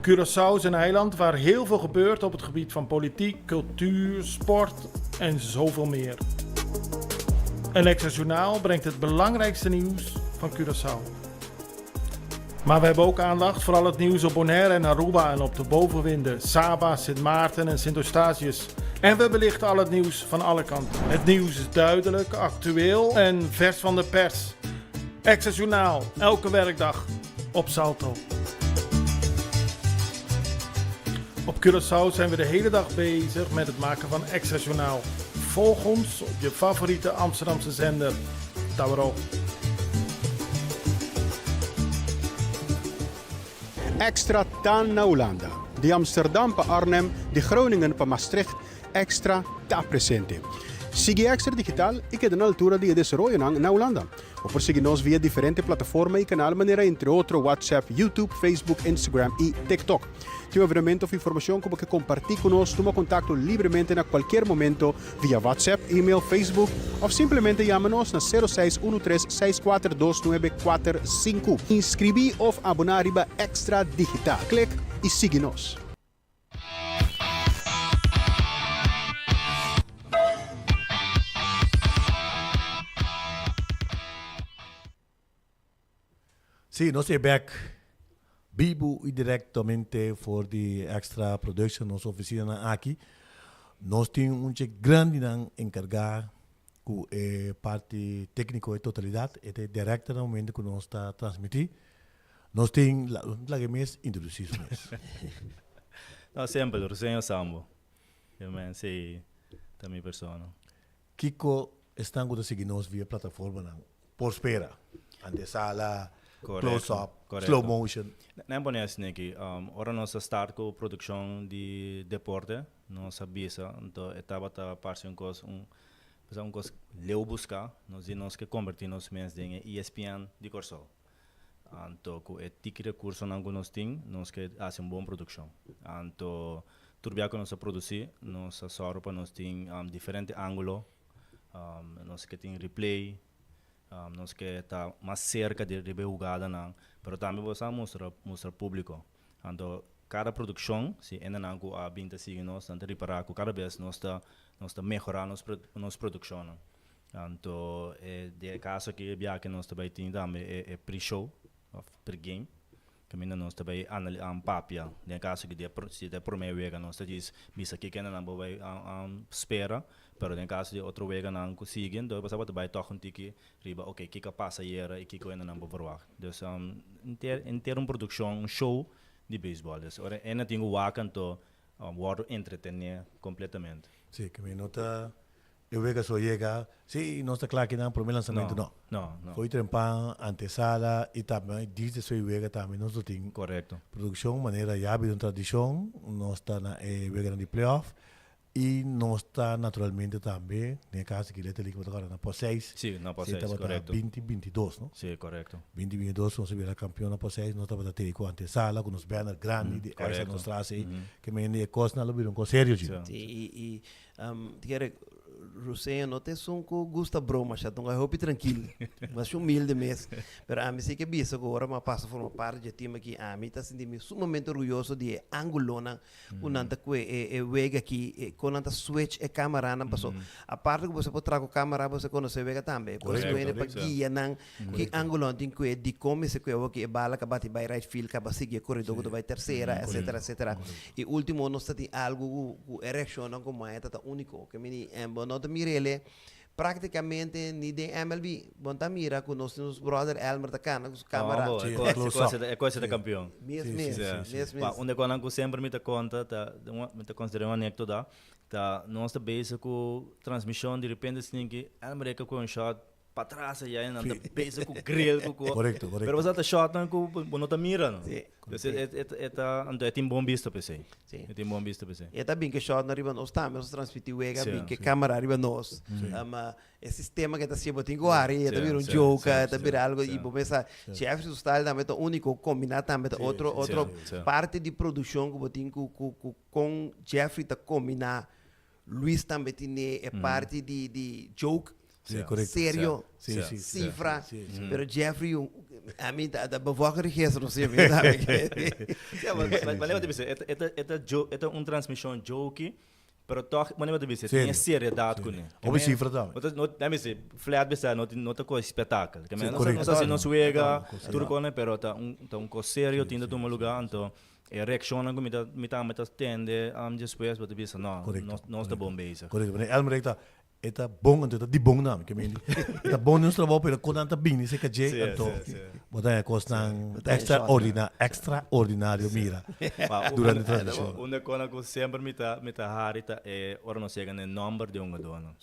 Curaçao is een eiland waar heel veel gebeurt op het gebied van politiek, cultuur, sport en zoveel meer. En Extra Journaal brengt het belangrijkste nieuws van Curaçao. Maar we hebben ook aandacht voor al het nieuws op Bonaire en Aruba en op de bovenwinden, Saba, Sint Maarten en Sint Eustatius. En we belichten al het nieuws van alle kanten. Het nieuws is duidelijk, actueel en vers van de pers. Extra Journaal, elke werkdag op Salto. Op Curaçao zijn we de hele dag bezig met het maken van Extra Journaal. Volg ons op je favoriete Amsterdamse zender. Tauro. Extra Tan na Holanda. De Amsterdam pa Arnhem, de Groningen pa Maastricht, Extra ta presente. Sigue Extra Digital y queda na altura de desarrollo na Holanda. O por seguirnos via diferentes plataformas y canal manera entre otros WhatsApp, YouTube, Facebook, Instagram y TikTok. Tiene veramente of información como que compartir con nosotros, toma contacto libremente en cualquier momento via WhatsApp, email, Facebook of simplemente llámanos na 0613-642-945. Inscribí of abonar riba Extra Digital. Klik y síguenos. Sí, nos is back vivo y directamente voor die extra production, nossa oficina aqui. Nós temos um grande encargado com a parte técnica e totalidade, e diretamente que nós está transmitir. Nós temos lá que mais introduzir. Não, sempre, Rosenho Sambo. Eu sei também persona. Kiko está a seguir nós via plataforma Prospera, antesala, close-up, slow motion. Nem bom assim aqui. Ora nós start com produção de deporte, nós avisa, então etapa tá parte um coisa leu buscar, nós que convertimos mesmo em ESPN de Corsol. Então com o tipo de curso que nós temos, nós que faz uma boa produção. Então tudo que nós produzir, nós só para nós tem diferente ângulo, nós que tem replay. Nós que está mais cerca de jogada, mas também vamos mostrar público. Então, cada produção, se ainda não há bem seguir nós, então reparar que cada vez nós está melhorando nossa produção. Então, de caso que que nós também temos também é pre-show, pre-game, que nós também analisamos papel. De caso que de primeira vez nós diz, bisa que ainda não vai espera. Pero em caso de outro vez não conseguem, então você vai tocar um tique, riba, ok, que passa aí e que ainda não vou verwacht. Então, em ter uma produção, show de beisebol. Então, ainda tem o waken, então, word entretener completamente. Sim, que me nota, eu vejo que só chega, sim, não está claro que não, para o meu lançamento não. Não. Foi trempar, antesala, e também, desde sua vega também, nós temos. Correto. Produção, maneira, já de uma tradição, nós está na vega de playoff. E nós está naturalmente também, no caso que ele está ligado agora na POS6. Sim, na POS6, correto. 2022, não? Sim, correto. 2022, nós vimos a campeão na POS6, nós estamos a com a antesala, com os banners grandes, de essa nós traz aí, que me é coisa, não é um coisa sério, gente. Sim, e Rosenho, não tem som que gosta broma, já então eu tranquilo, mas humilde mesmo. Mas a mim sei que bisa agora, mas passa por uma parte de time que a mim está sentindo sumamente orgulhoso de angulona, quando que vega aqui, quando switch e câmera não passou. A parte que você pode trazer a câmera, você conhece vega também. Porque ele para guia não, que angulona tem que de como se que o que bala que bate by right field, que bate seguir corredor que vai terceira, etc. E último nós tem algo erection não como é tá único, que me não te mire ele praticamente ni de MLB bonta mira com nossos brother Elmer da cana com câmera é coisa da campeão mesmo onde quando sempre me conta me considera uma anedota tá nós tá base com transmissão de repente assim que Elmer que com um shot para trás e aí não tá base com grill com correto pero você tá shot não com não tá mira não é tem bom visto para você é tem bom visto para você e tá bem que shot na riba nós estamos transmitir wega bem que câmera riba nós esse sistema que tá se botando agora e tá vir joke tá vir algo e vou pensar chef do style também tá único combinar também outro parte de produção que botinho com Jeffrey tá combinar Luis também tem parte de joke sério, cifra, pero Jeffrey, a mim da boa riqueza, não sei verdade. Mas lembra de você, é uma transmissão joke, pero toch, mas lembra de você, tem seriedade com ele. Ou cifra também. Não é flat bisa, não tá com espetáculo. Não sei se não suega, tudo com ele, pero tá um coisa sério, tinha de um lugar, então a reação que me tá tende, depois, mas bisa não está bom base. Correto, mas Elmer está eta bom ante di bom nam que mendi eta bom nos trabalho pelo conanta bem se que je então botar a costa extraordinário mira durante a transmissão Uma coisa que sempre me tá harita é ora não chega no número de dona.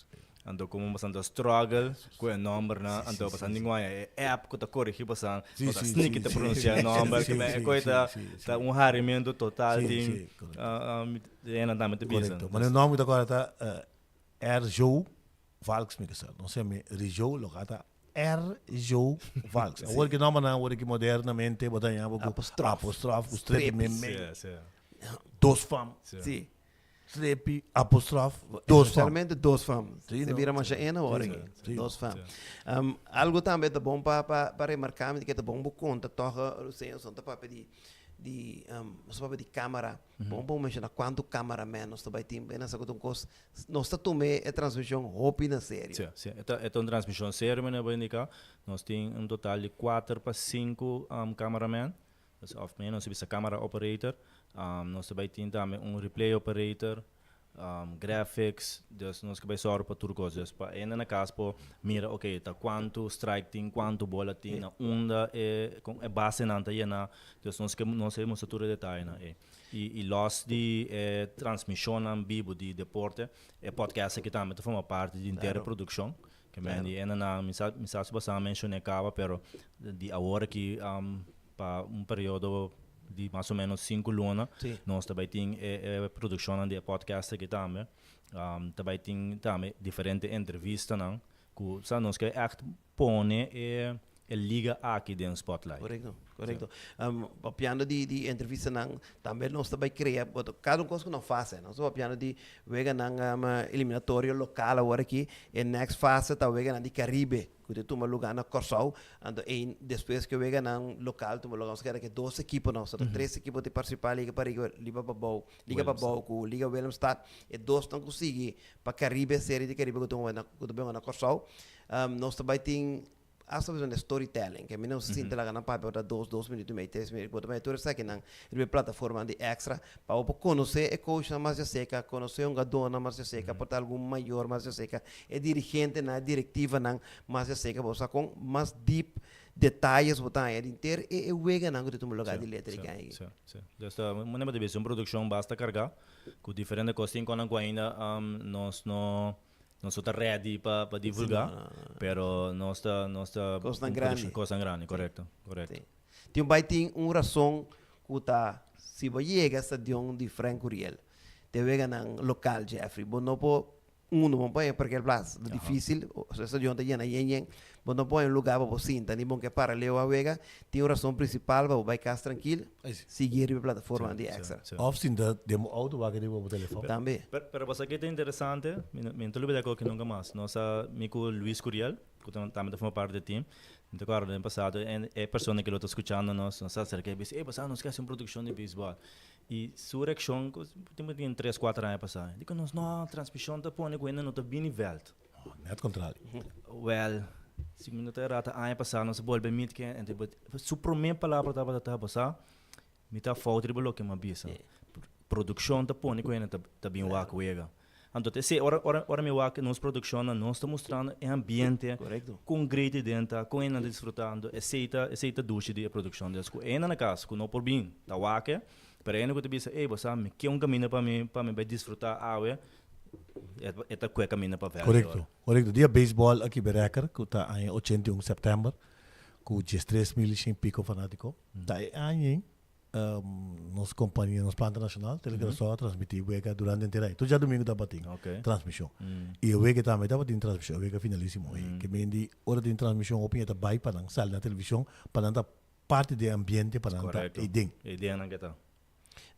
Ando como bastante struggle com o número na ando bastante língua é app que tá corrigir bastante sneaky tá pronunciar número que é coisa tá harimento total de ainda muito bisa. mas o nome da agora tá Erjo Volksmiggesel não sei me Erjo locata Erjo Volks agora que nome na agora que modernamente botar em apostrofe os três dos fam Sim. Strepi, apóstrofe, dos fam. Especialmente dos fam. Sim, Se não. vira mais ainda hora Sim, aqui. sim. Dos fam. Algo também é bom para remarcar, que é bom para conta, toca, o senhor, são para de câmera. Bom mencionar quanto cameraman nós também temos, nessa coisa, nós também é transmissão roupa na série. Sim. É uma transmissão séria, mas não indicar. Nós temos um total de 4 para 5 cameramen. Dus of menos se bisa camera operator, nós também temos também replay operator, graphics, dus nós que vai só para tudo coisas. Para ainda na casa po mira, ok, tá quanto strike tem, quanto bola tem, na onda é base nanta na, dus nós temos tudo detalhe na e los de transmissão em vivo de deporte, podcast que também forma parte de inteira produção. Que men die ena na misal basa mencionei acaba, pero de agora que para período de mais ou menos 5 lunas, nós também temos produção de podcast aqui também. Também temos diferentes entrevistas, que nós que echt pone liga aqui dentro do Spotlight. Correto. Piano de entrevista também nós também criamos, cada coisa que não faz, não só piano de vega eliminatório local agora aqui, e next fase tá vega de Caribe, que tu lugar na Corsau, e depois que vega na local, tu lugar que 2 equipos nós, 3 equipos de participar liga para Liga Babau, Liga Willemstad, e 2 estão conseguir para Caribe, série de Caribe que tu vega na Corsau. Nós também tem hasta de storytelling, que a mim não se sente lá na papel da 2 minutos e meio, 3 minutos, mas também tudo isso aqui na plataforma de extra, para conhecer a coach na mais seca, conhecer um gadona mais seca, para algum maior mais seca, e dirigente na diretiva na mais seca, para com mais deep detalhes botar aí inteiro e o vega não que tu lugar de letra aí. Sim. Desta maneira de ver, produção basta carregar, com diferentes coisas quando ainda nós não estamos ready para divulgar, pero nós está coisa grande, correto. Tem uma razão que tá se vai chegar de Frank Uriel, te vega na local Jeffrey, bom não po não pode porque é plazo difícil, essa de onde llena bom não pode lugar para você, nem bom que para leu a vega, tem uma razão principal para vai ficar tranquilo, seguir a plataforma de extra. Of sim da demo auto vai que o telefone. Também. Pero você que é interessante, me tô ligado que nunca mais. Nossa amigo Luis Curiel, que também forma parte do time. Então, agora, no passado, é a pessoa que lo está escutando, nós acerca de dizer, passado, nós queremos uma produção de beisebol. E sua reação, temos 3, 4 anos passado. Digo, nós não, transmissão da põe, ainda não está bem nível. Net contrário. Well, se me não está errado, ano passado, nós voltamos a meet que, sua primeira palavra estava passando, me está falta de bloco uma bisa. Produção da põe, ainda está bem waco, então, ora me waco, nós produção, nós estamos mostrando o ambiente com grande dentro, com ainda desfrutando, aceita duche de produção deles. Ainda na casa, com não por bem, tá waco, pero ainda que tu bisa, você me quer caminho para mim vai desfrutar a água, é que caminho para ver. Correto. Dia beisebol aqui bereker, que está em 81 de setembro, com 13.000 pico fanático. Tá aí, nossa companhia, nossa planta nacional, só transmitir o durante a inteira. Tu já domingo está batendo transmissão. E o que também está batendo transmissão, o que é finalíssimo. Que me indi hora de transmissão, opinião está bem para não sair na televisão, para não parte do ambiente, para não estar ideia não que está.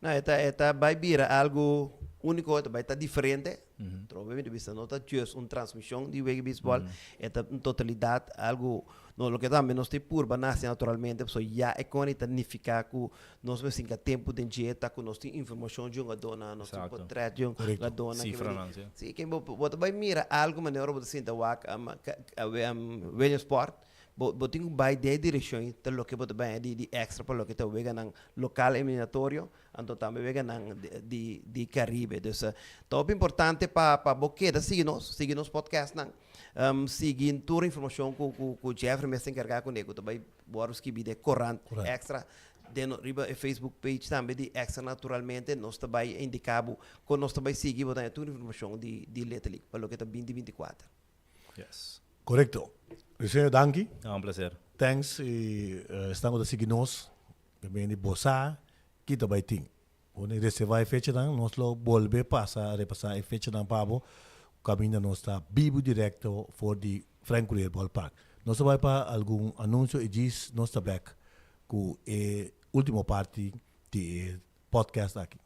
Não, está vai vir algo único, vai estar diferente. Provavelmente vista nota just uma transmissão de beisebol, é em totalidade algo no que também nós temos por nasce naturalmente, só já é quando significa que nós não temos tempo de dieta, que nós temos informação de uma dona, nós temos portrait de uma dona. Sim, que vai mirar algo maneira de sentar wak velho sport. boting by de direção te lo que bota bem de extra para lo que te vega nang local eliminatório anto também vega nang de Caribe dus top importante para boqueda seguir nos podcast nang seguir toda a informação que Jeffrey me está encarregado com ele também bora os que bide corrente extra dentro riba e Facebook page também de extra naturalmente nós também indicamos que nós também seguir botar toda a informação de Letelic para lo que tá 2024. Yes. Correcto. Senhor, danke. Un placer. Thanks. E estamos a seguir-nos. Também de Bossa, que também tem. Quando receber a fecha, nós volver a repassar a fecha da Pabo. O caminho nós está vivo direto for the Frank Courier Ballpark. Nós vai para algum anúncio e diz nós está back com a última parte do podcast aqui.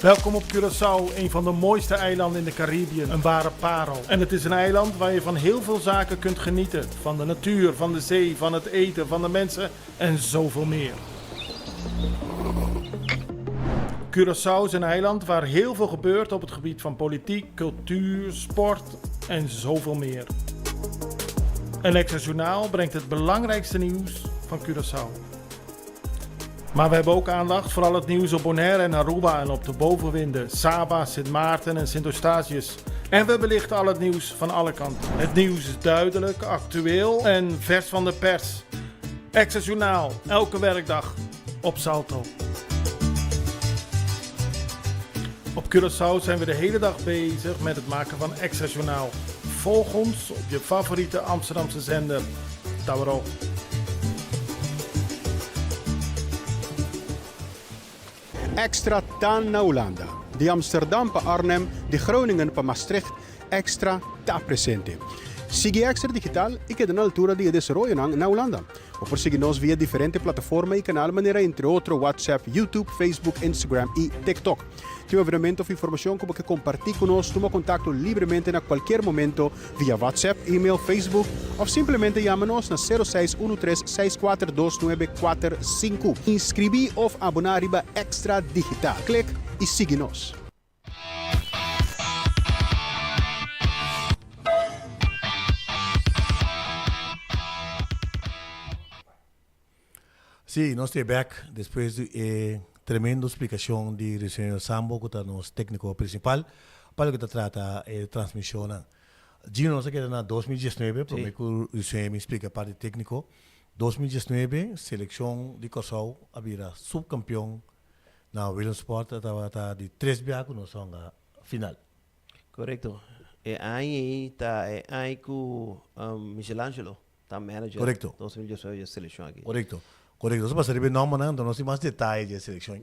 Welkom op Curaçao, een van de mooiste eilanden in de Caribiën, een ware parel. En het is een eiland waar je van heel veel zaken kunt genieten. Van de natuur, van de zee, van het eten, van de mensen en zoveel meer. Curaçao is een eiland waar heel veel gebeurt op het gebied van politiek, cultuur, sport en zoveel meer. Een Extra Journaal brengt het belangrijkste nieuws van Curaçao. Maar we hebben ook aandacht voor al het nieuws op Bonaire en Aruba en op de bovenwinden, Saba, Sint Maarten en Sint Eustatius. En we belichten al het nieuws van alle kanten. Het nieuws is duidelijk, actueel en vers van de pers. Extra Journaal, elke werkdag op Salto. Op Curaçao zijn we de hele dag bezig met het maken van Extra Journaal. Volg ons op je favoriete Amsterdamse zender, Tauro. Extra tan na Holanda. De Amsterdam pa Arnhem, de Groningen pa Maastricht, extra ta presente. Sigue Extra Digital y que de una altura de desarrollo na Holanda. O por seguirnos via diferentes plataformas y canal manera entre otros WhatsApp, YouTube, Facebook, Instagram y TikTok. Tem evento of informação como que compartilhe conosco, toma contato livremente a qualquer momento via WhatsApp, e-mail, Facebook ou simplesmente chama-nos na 0613-642-945. Inscrevi ou abonar riba Extra Digital. Clique e siga-nos. Sim, nós estamos back depois de tremenda explicação de Senhor Sambo, que é nosso técnico principal, para o que trata a transmissão. Gino, nós aqui na 2019, para que o Senhor me explique a parte técnica. 2019, seleção de Curaçao, havia subcampeão na Williams Sport, estava de 3 biacos, nós somos a final. Correto. E aí tá aí com Michelangelo, tá manager. Correcto. 2018 a seleção aqui. Correcto. Correcto. Só para saber o nome, não sei mais detalhes da seleção.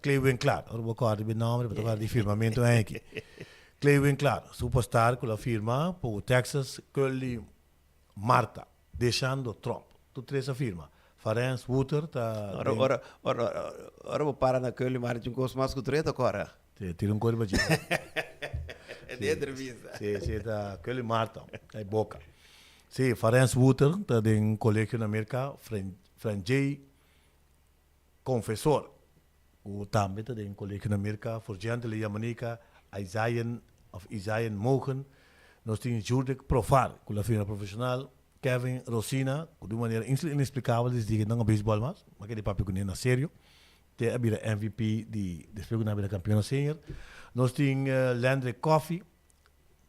Cleo Claro, eu vou colocar o nome, vou tocar de firmamento aqui. Cleo Claro, superstar com a firma por Texas, Curly Marta, deixando Trump. Tu três a firma. Ferenc Woeter tá. Ora vou parar na Curly Marta um curso mais que o treta agora. Tira coisa para gente. É de entrevista. Sim, tá Curly Marta, é boca. Sim, Ferenc Woeter tá em colégio na América, Franjay Confessor. O também está em colégio na América, Forgiante de Yamanica, Isaiah Mogen. Nós temos Jurek Profar, com a firma profissional, Kevin Rosina, de maneira inexplicável, eles dizem que não é beisebol mais, mas que ele papo com ele na sério. Tem a MVP depois que não é campeão sênior. Nós temos Landry Coffey,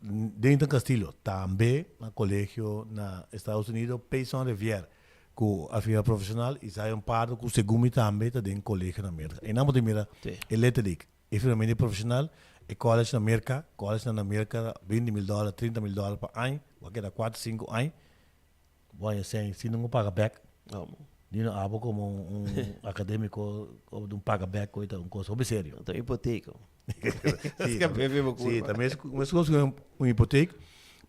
dentro do Castilho, também no colégio nos Estados Unidos, Payson Rivière, com a firma profissional, Isaiah Pardo, com o Segumi também, está dentro do colégio na América. E não podemos mirar, Letelic, é firma profissional, é college na América, $20 mil, $30 mil por ano, vai quedar 4, 5 anos. Bom, assim, se não paga back, não há como acadêmico ou de paga back, ou coisa sobre sério. Então, hipoteca. Sim, também é hipoteca.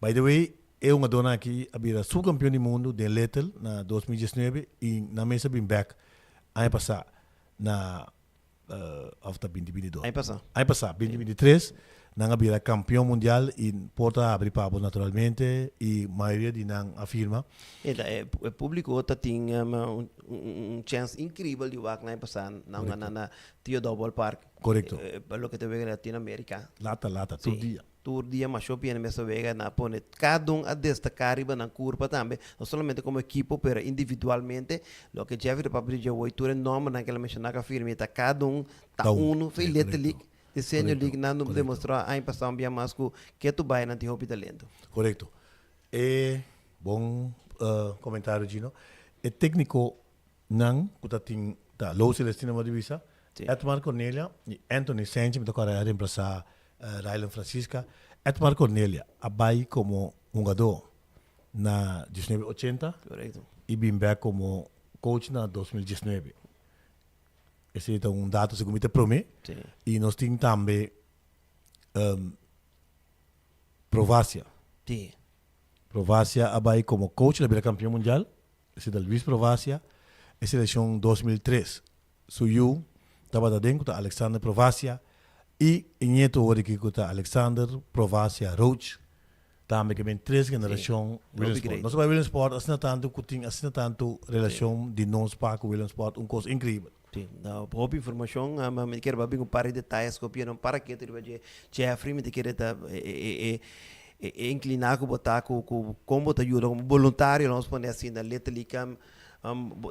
By the way, é uma dona aqui, a subcampeão do mundo de Lettel na 2019 e na mesa bem back ano passado na after 2022. Aí passar, 2023, Nang abira campeão mundial e porta abre papo naturalmente e maioria de nang afirma. O público tem chance incrível de jogar na passar na Theodore Park. Correcto. Pelo que te vê na Latinoamérica. Lata, todo dia. Todo dia, mas eu penso nessa vega na pone cada a destacar e na curva também, não somente como equipo, pero individualmente, lo que Jeffrey Pabrick o oitura nome naquela mencionada firme, tá cada tá fez letra league, desenho league, não demonstrar a impressão bem mais que tu vai na teu talento. Correcto. Bom comentário, Gino. O técnico não, que tem da Low Celestina Madivisa, Edmar Cornelia e Anthony Sanchez, me tocará reemplazar Rylan Francisca. Edmar Cornelia, abai como jogador na 1980 Correto. e vim back como coach na 2019. Esse é um dado segundo me promete. E nós temos também Provácia. Sim. Provácia abai como coach da campeão mundial. Esse é o Luis Provácia. Essa seleção 2003. Suyu, estava dentro da Alexander Provácia. E nieto hoje que está Alexander Provácia Roach. Também que vem 3 gerações William Sport. Nós vai William Sport, assim tanto relação de nós para com William Sport, coisa incrível. Sim, da boa informação, me quero bater um par de detalhes que eu não para que tu vai Jeffrey me quer inclinar com botar como botar ajuda como voluntário, nós põe assim na letra ali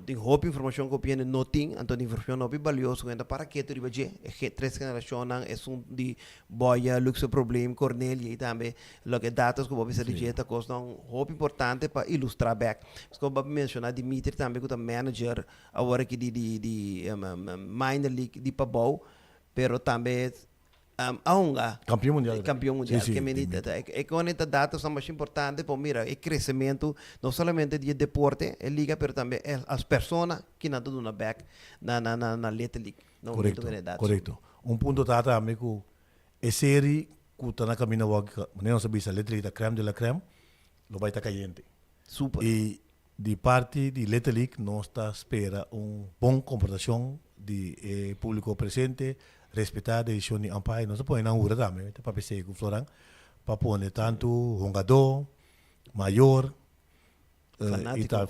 tem roupa informação que eu não tenho, então informação não é valiosa, então para que tu vai 3 gerações é de boia, luxo problema, Cornelia e também lo que dados que você digita coisa não roupa importante para ilustrar back. Mas como eu mencionar Dimitri também que é manager agora que de minor league de Pabau, pero também Campeão mundial. Que me conecta dados são mais importantes para mira o crescimento não somente de deporte, a liga, pero também as pessoas que não dão na back na letra league. Correto. Ponto tata amigo, a série que está na caminho não sabia se a letra da creme de la creme, lo vai estar caliente. Super. E de parte de letra league nós está espera bom comportação de público presente, respeitar a decisão de umpire, não se põe na hora também, para pensar com Florão, para pôr tanto jogador, maior,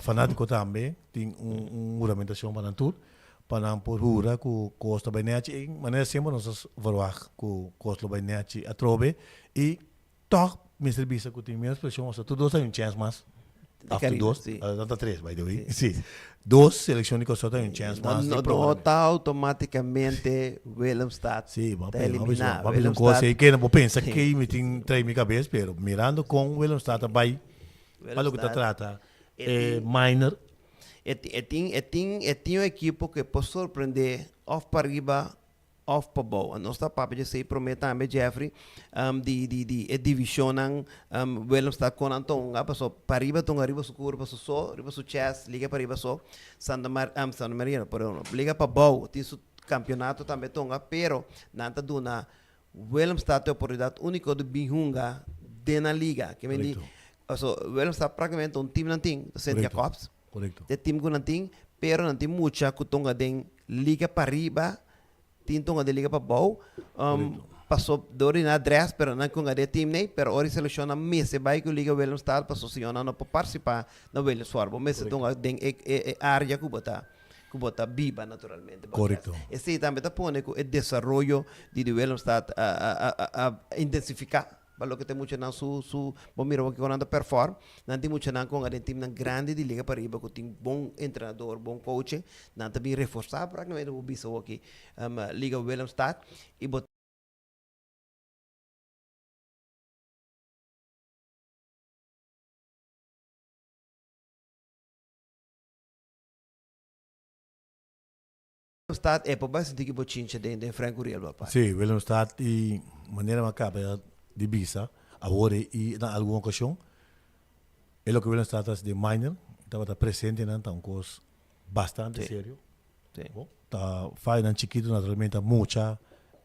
fanático também, tem juramentação para tudo, para não pôr hura com costa baineate, maneira sempre nós vamos com costa baineate a trobe, e toque, me serviço que tem minha expressão, todos têm chance mais. After dos, data 3, by the way. Sim. Dos seleções que só tem chance mais. Não está automaticamente Willemstad. Sim, mas uma coisa aí que não vou pensar que me tem três minha cabeça, pero mirando com Willemstad vai, para o que trata, minor. Tem uma equipe que pode surpreender off para arriba, off para baixo. Nós está para dizer promete também Jeffrey de divisão Willemstad com Anton, passou para arriba su curva só, arriba su chest, liga para arriba só, Santa Maria, perdão, liga para baixo, tem su campeonato também tonga, pero nanta duna Willemstad tem oportunidade única de binhunga na liga, que me di, Willemstad praticamente time não tem, St. Jacobs, de time que não tem, pero não tem muita que tonga den liga para arriba. Tinto nga liga pa bau passou dori na dress pero não com a de time nem pero ori seleciona mese vai que liga Willemstad passou se não para participar na Williams Forbo mese tonga den área que bota viva naturalmente. Correto. Esse também tá pone que o desenvolvimento de Willemstad a intensificar. Para que tem muito na bom mira que quando perform, não tem muito na com a time grande de liga para riba que tem bom treinador, bom coach, não também reforçar para que não é o bicho aqui liga Willemstad e bot Willemstad é para base de que bochincha de Franco Riel papai. Sim, Willemstad de maneira macabra de visa, agora e na alguma ocasião, é o que Willemstad de minor, estava presente na um coisa bastante sério. Tá fazendo chiquito naturalmente muita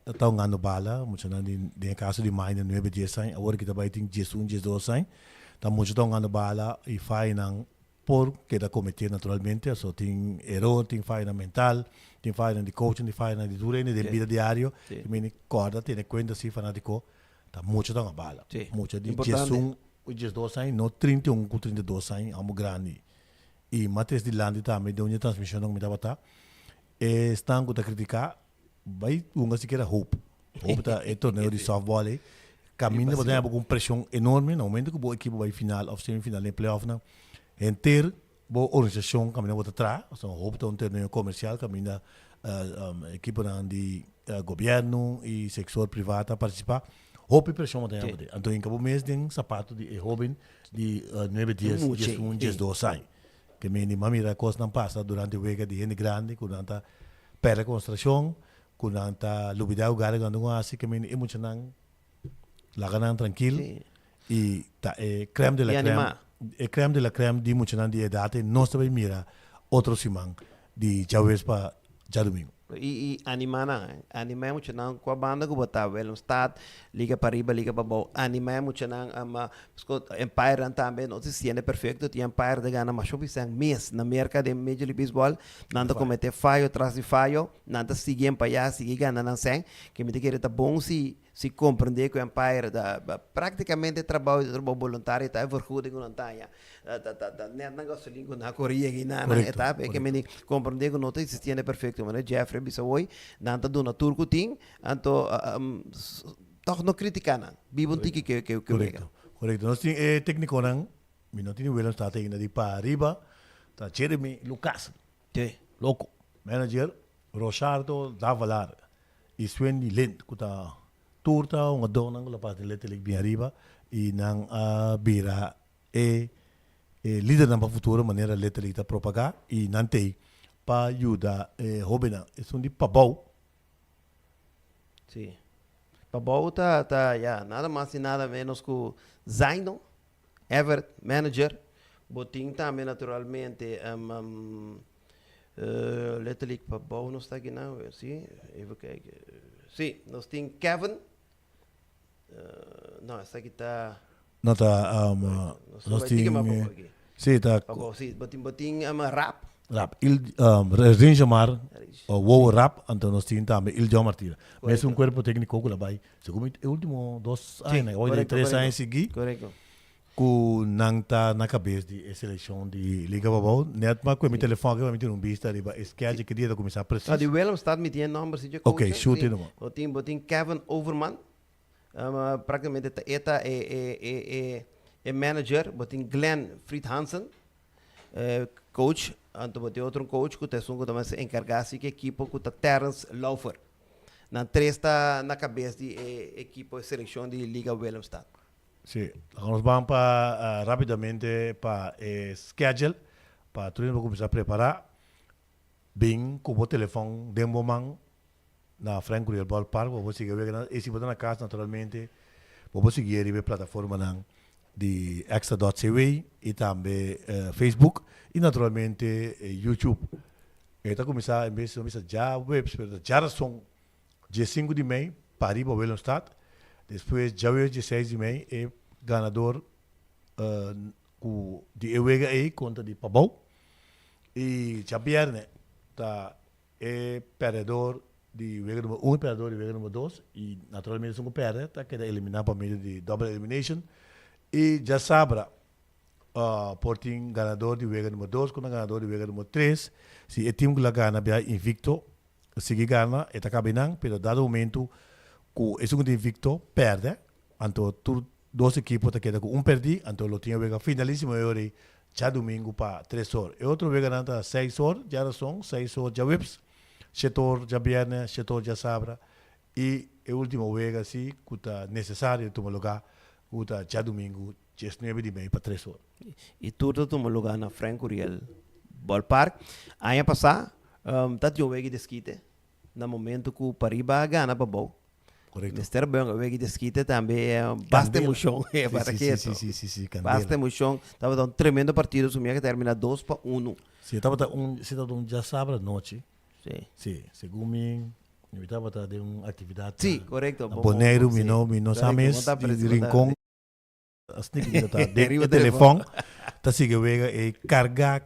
tá ganhando bala, muita de caso de minor 9-10 anos, agora que também tem 11-12 anos, tá muito tá ganhando bala e fazendo por que da cometer naturalmente, só tem erro, tem falha mental, tem falha de coaching, tem falha de treino, de vida diário, que me corda, tem conta se fanático tá muito tão a bala. Sim. Muito de Importante. Jesus, o Jesus anos, no 31 com 32 anos, amo grande. E mates de land também de uma transmissão não me dava tá. Estão com a criticar, vai um assim que era hope. Hope tá é torneio de softball aí. Caminha para dar com pressão enorme, no momento que a equipe vai final ou semifinal em playoff não. Inteiro, boa organização caminha para trás, então hope tá um torneio comercial caminha equipe de governo e sector privado a participar. Hope pressão tem a poder. Então em cabo mês tem sapato de jovem de 9 dias, 12 anos. Que minima mira coisa não passa durante o week de gente grande, quando anta pela construção, quando anta lubida o lugar quando assim que mini emocionante, laganan tranquilo e tá creme de la creme, creme de la creme de emocionante de idade, nós também mira outro simão de Chavez para já domingo. E anima muito não com a banda que botava Willemstad, liga para riba, liga para baixo, anima muito não Empire também não se sente perfeito, tinha Empire de ganhar mas show sang mês na mercado de Major League Baseball, nada cometer falho atrás de falho, nada seguir para allá, seguir ganhando não sang, que me diga tá bom se compreender que o Empire praticamente trabalho voluntário está vergoed com Antônia net negócio língua na Coreia e na etapa que me compreender que não tem sistema perfeito mas Jeffrey bisa hoje nanta do na turco ting anto toch no criticana bibon tiki que correcto nós tem técnico não mi não tem Williams está ainda de para arriba tá Jeremy Lucas louco manager Rosardo Davalar e Swendy Lind que tá turta uma dona la parte letterlijk bem arriba e não bira líder na futuro maneira letterlijk tá propagar e não tem para ajudar Robina é um de pabau sim pabau tá já nada mais e nada menos que Zaino Everett manager botin também naturalmente letterlijk pabau não está aqui não sim sim nós tem Kevin não essa aqui está não tá nós tem sim tá sim botin rap Rinjamar o rap então nós temos também Ilja Martira mas um corpo técnico que lá vai segundo o último 2 anos hoje 3 anos seguir correto com não tá na cabeça de seleção de Liga Babau net mas com o meu telefone que vai meter vista ali é que que dia começar a preciso de Willem staat met die number zie je ok shoot in botin Kevin Overman praticamente eta manager botin Glenn Fried Hansen coach anto botin outro coach que tem que também se encargar se que equipo que tá Terence Laufer na três está na cabeça de equipo de seleção de Liga Willemstad. Sim, nós vamos para rapidamente para schedule para tudo para começar a preparar bem com o telefone de momento na Frank Curiel Ballpark vou seguir e se botar na casa naturalmente vou seguir a plataforma de extra.cw e também Facebook e naturalmente YouTube. Está começar em vez de já webs já são dia 5 de maio para ir para Willemstad. Depois, já hoje, 16 de maio, é ganador de Ewega aí contra de Pabau. E já viernes, é perdedor de Ewega número 1 e perdedor de Ewega número 2. E, naturalmente, são perde, queda eliminar para meio de double elimination. E já sabra, portem ganador de Ewega número 2 contra ganador de Ewega número 3. Se o time que lá gana, é invicto, se gana, é cabinang, pero dado momento, es un invicto, perde, então dos equipos te queda com perdi, então lo tinha vega finalíssimo e já domingo para 3 horas. E outro vega nanta 6 horas, já são 6 horas já webs, 7 horas já viernes, 7 horas já sabra, e o último vega sim, que está necessário tomar lugar, que está já domingo, 19 de maio para 3 horas. E tudo tomar lugar na Frank Curiel Ballpark. Ano passado, tá de vega de skite, no momento que o Pariba gana para bom. Correcto. Mister Bang, o de skite também é bastante emoção. Sim, bastante emoção. Estava um tremendo partido, assumia que termina 2-1. Sim, estava já sábado à noite. Sim, segundo mim, eu estava de uma atividade. Sim, correto. Boneiro, mino sames, de rincão. Assim que está de telefone, tá seguindo e carregar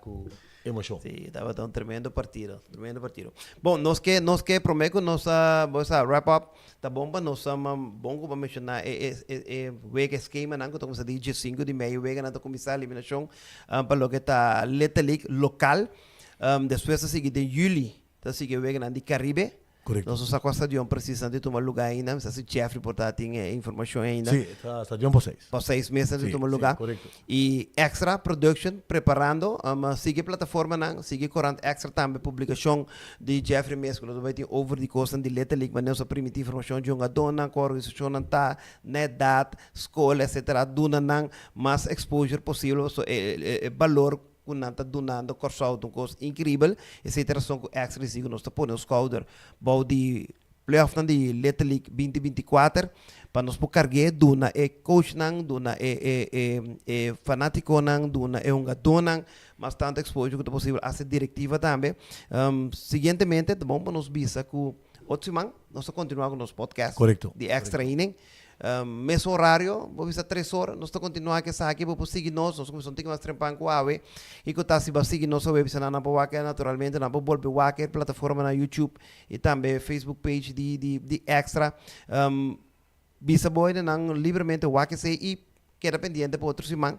com Emoção. Sí, estaba un tremendo partido, tremendo partido. Bom, nós que prometo nós vamos a wrap up da bomba nós bom para mencionar o esquema não que estamos a dia 5 de maio vega na começar a eliminação para lo que tá Leta League local depois a seguir de julho tá seguir vega na de Caribe. Correcto. Nós só costa de precisa de tomar lugar ainda, se Jeffrey portar tem informação ainda. Sim, está de por 6. Por 6 meses de Sim, tomar sim, lugar. correcto. E Extra Production preparando, sigue plataforma não, sigue correndo Extra também publicação de Jeffrey mesmo, nós vai ter over de costa de Leta League, mas não só permitir informação de uma dona, com a organização não tá, net dat, escola, etc. Dona não, mais exposure possível, so, valor que não está donando corso de um coisa incrível, essa interação com Extra sigue nós está pondo os coder, bom de playoff de Leta League 2024 para nós carregar duna coach nang duna fanático nang duna unga dona mas tanto exposure que possível a diretiva também seguintemente bom para nós visa que outro semana nós continuar com nosso podcast Correcto. de extra inning mesmo horário, vou visar 3 horas, nós estamos continuando aqui, sabe, vou seguir nós começamos a ter mais trempan com a AWE, e que está se vai seguir nossa website na Powaker, naturalmente, na Bolbe Waker, plataforma na YouTube, e também Facebook page de Extra, bisa boy na livremente Waker sei e queda pendiente para outro semana,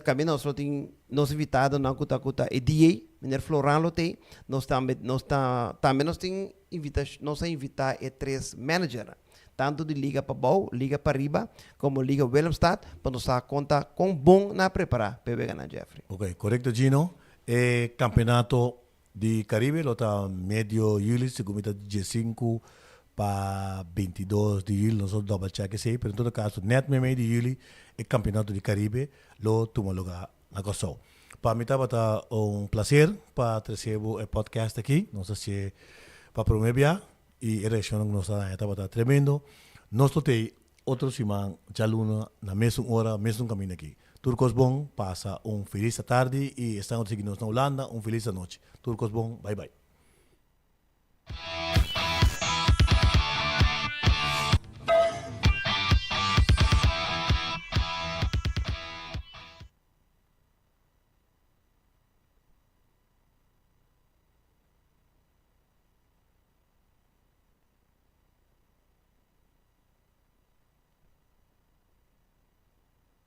também nós temos nos invitado na Kuta EDA, Miner Florano tem, nós também nós temos invitar 3 manager, tanto de Liga para Bau, Liga para Riba, como Liga Willemstad, para nos dar conta com bom na preparar para ganhar Jeffrey. Ok, correcto, Gino. Campeonato de Caribe, lo está medio julho, segundo dia 5 para 22 de julho, nosotros double check esse, pero em todo caso, net meio de julho, o Campeonato de Caribe, lo toma lugar na Costa. Para mim, está prazer para trazer o podcast aqui, não sei se para promover e a reação que nós estava tremendo. Nós temos outro semana, já luna, na mesma hora, mesmo caminho aqui. Turcos bom, passa feliz tarde e estamos seguindo na Holanda, feliz noite. Turcos bom, bye bye.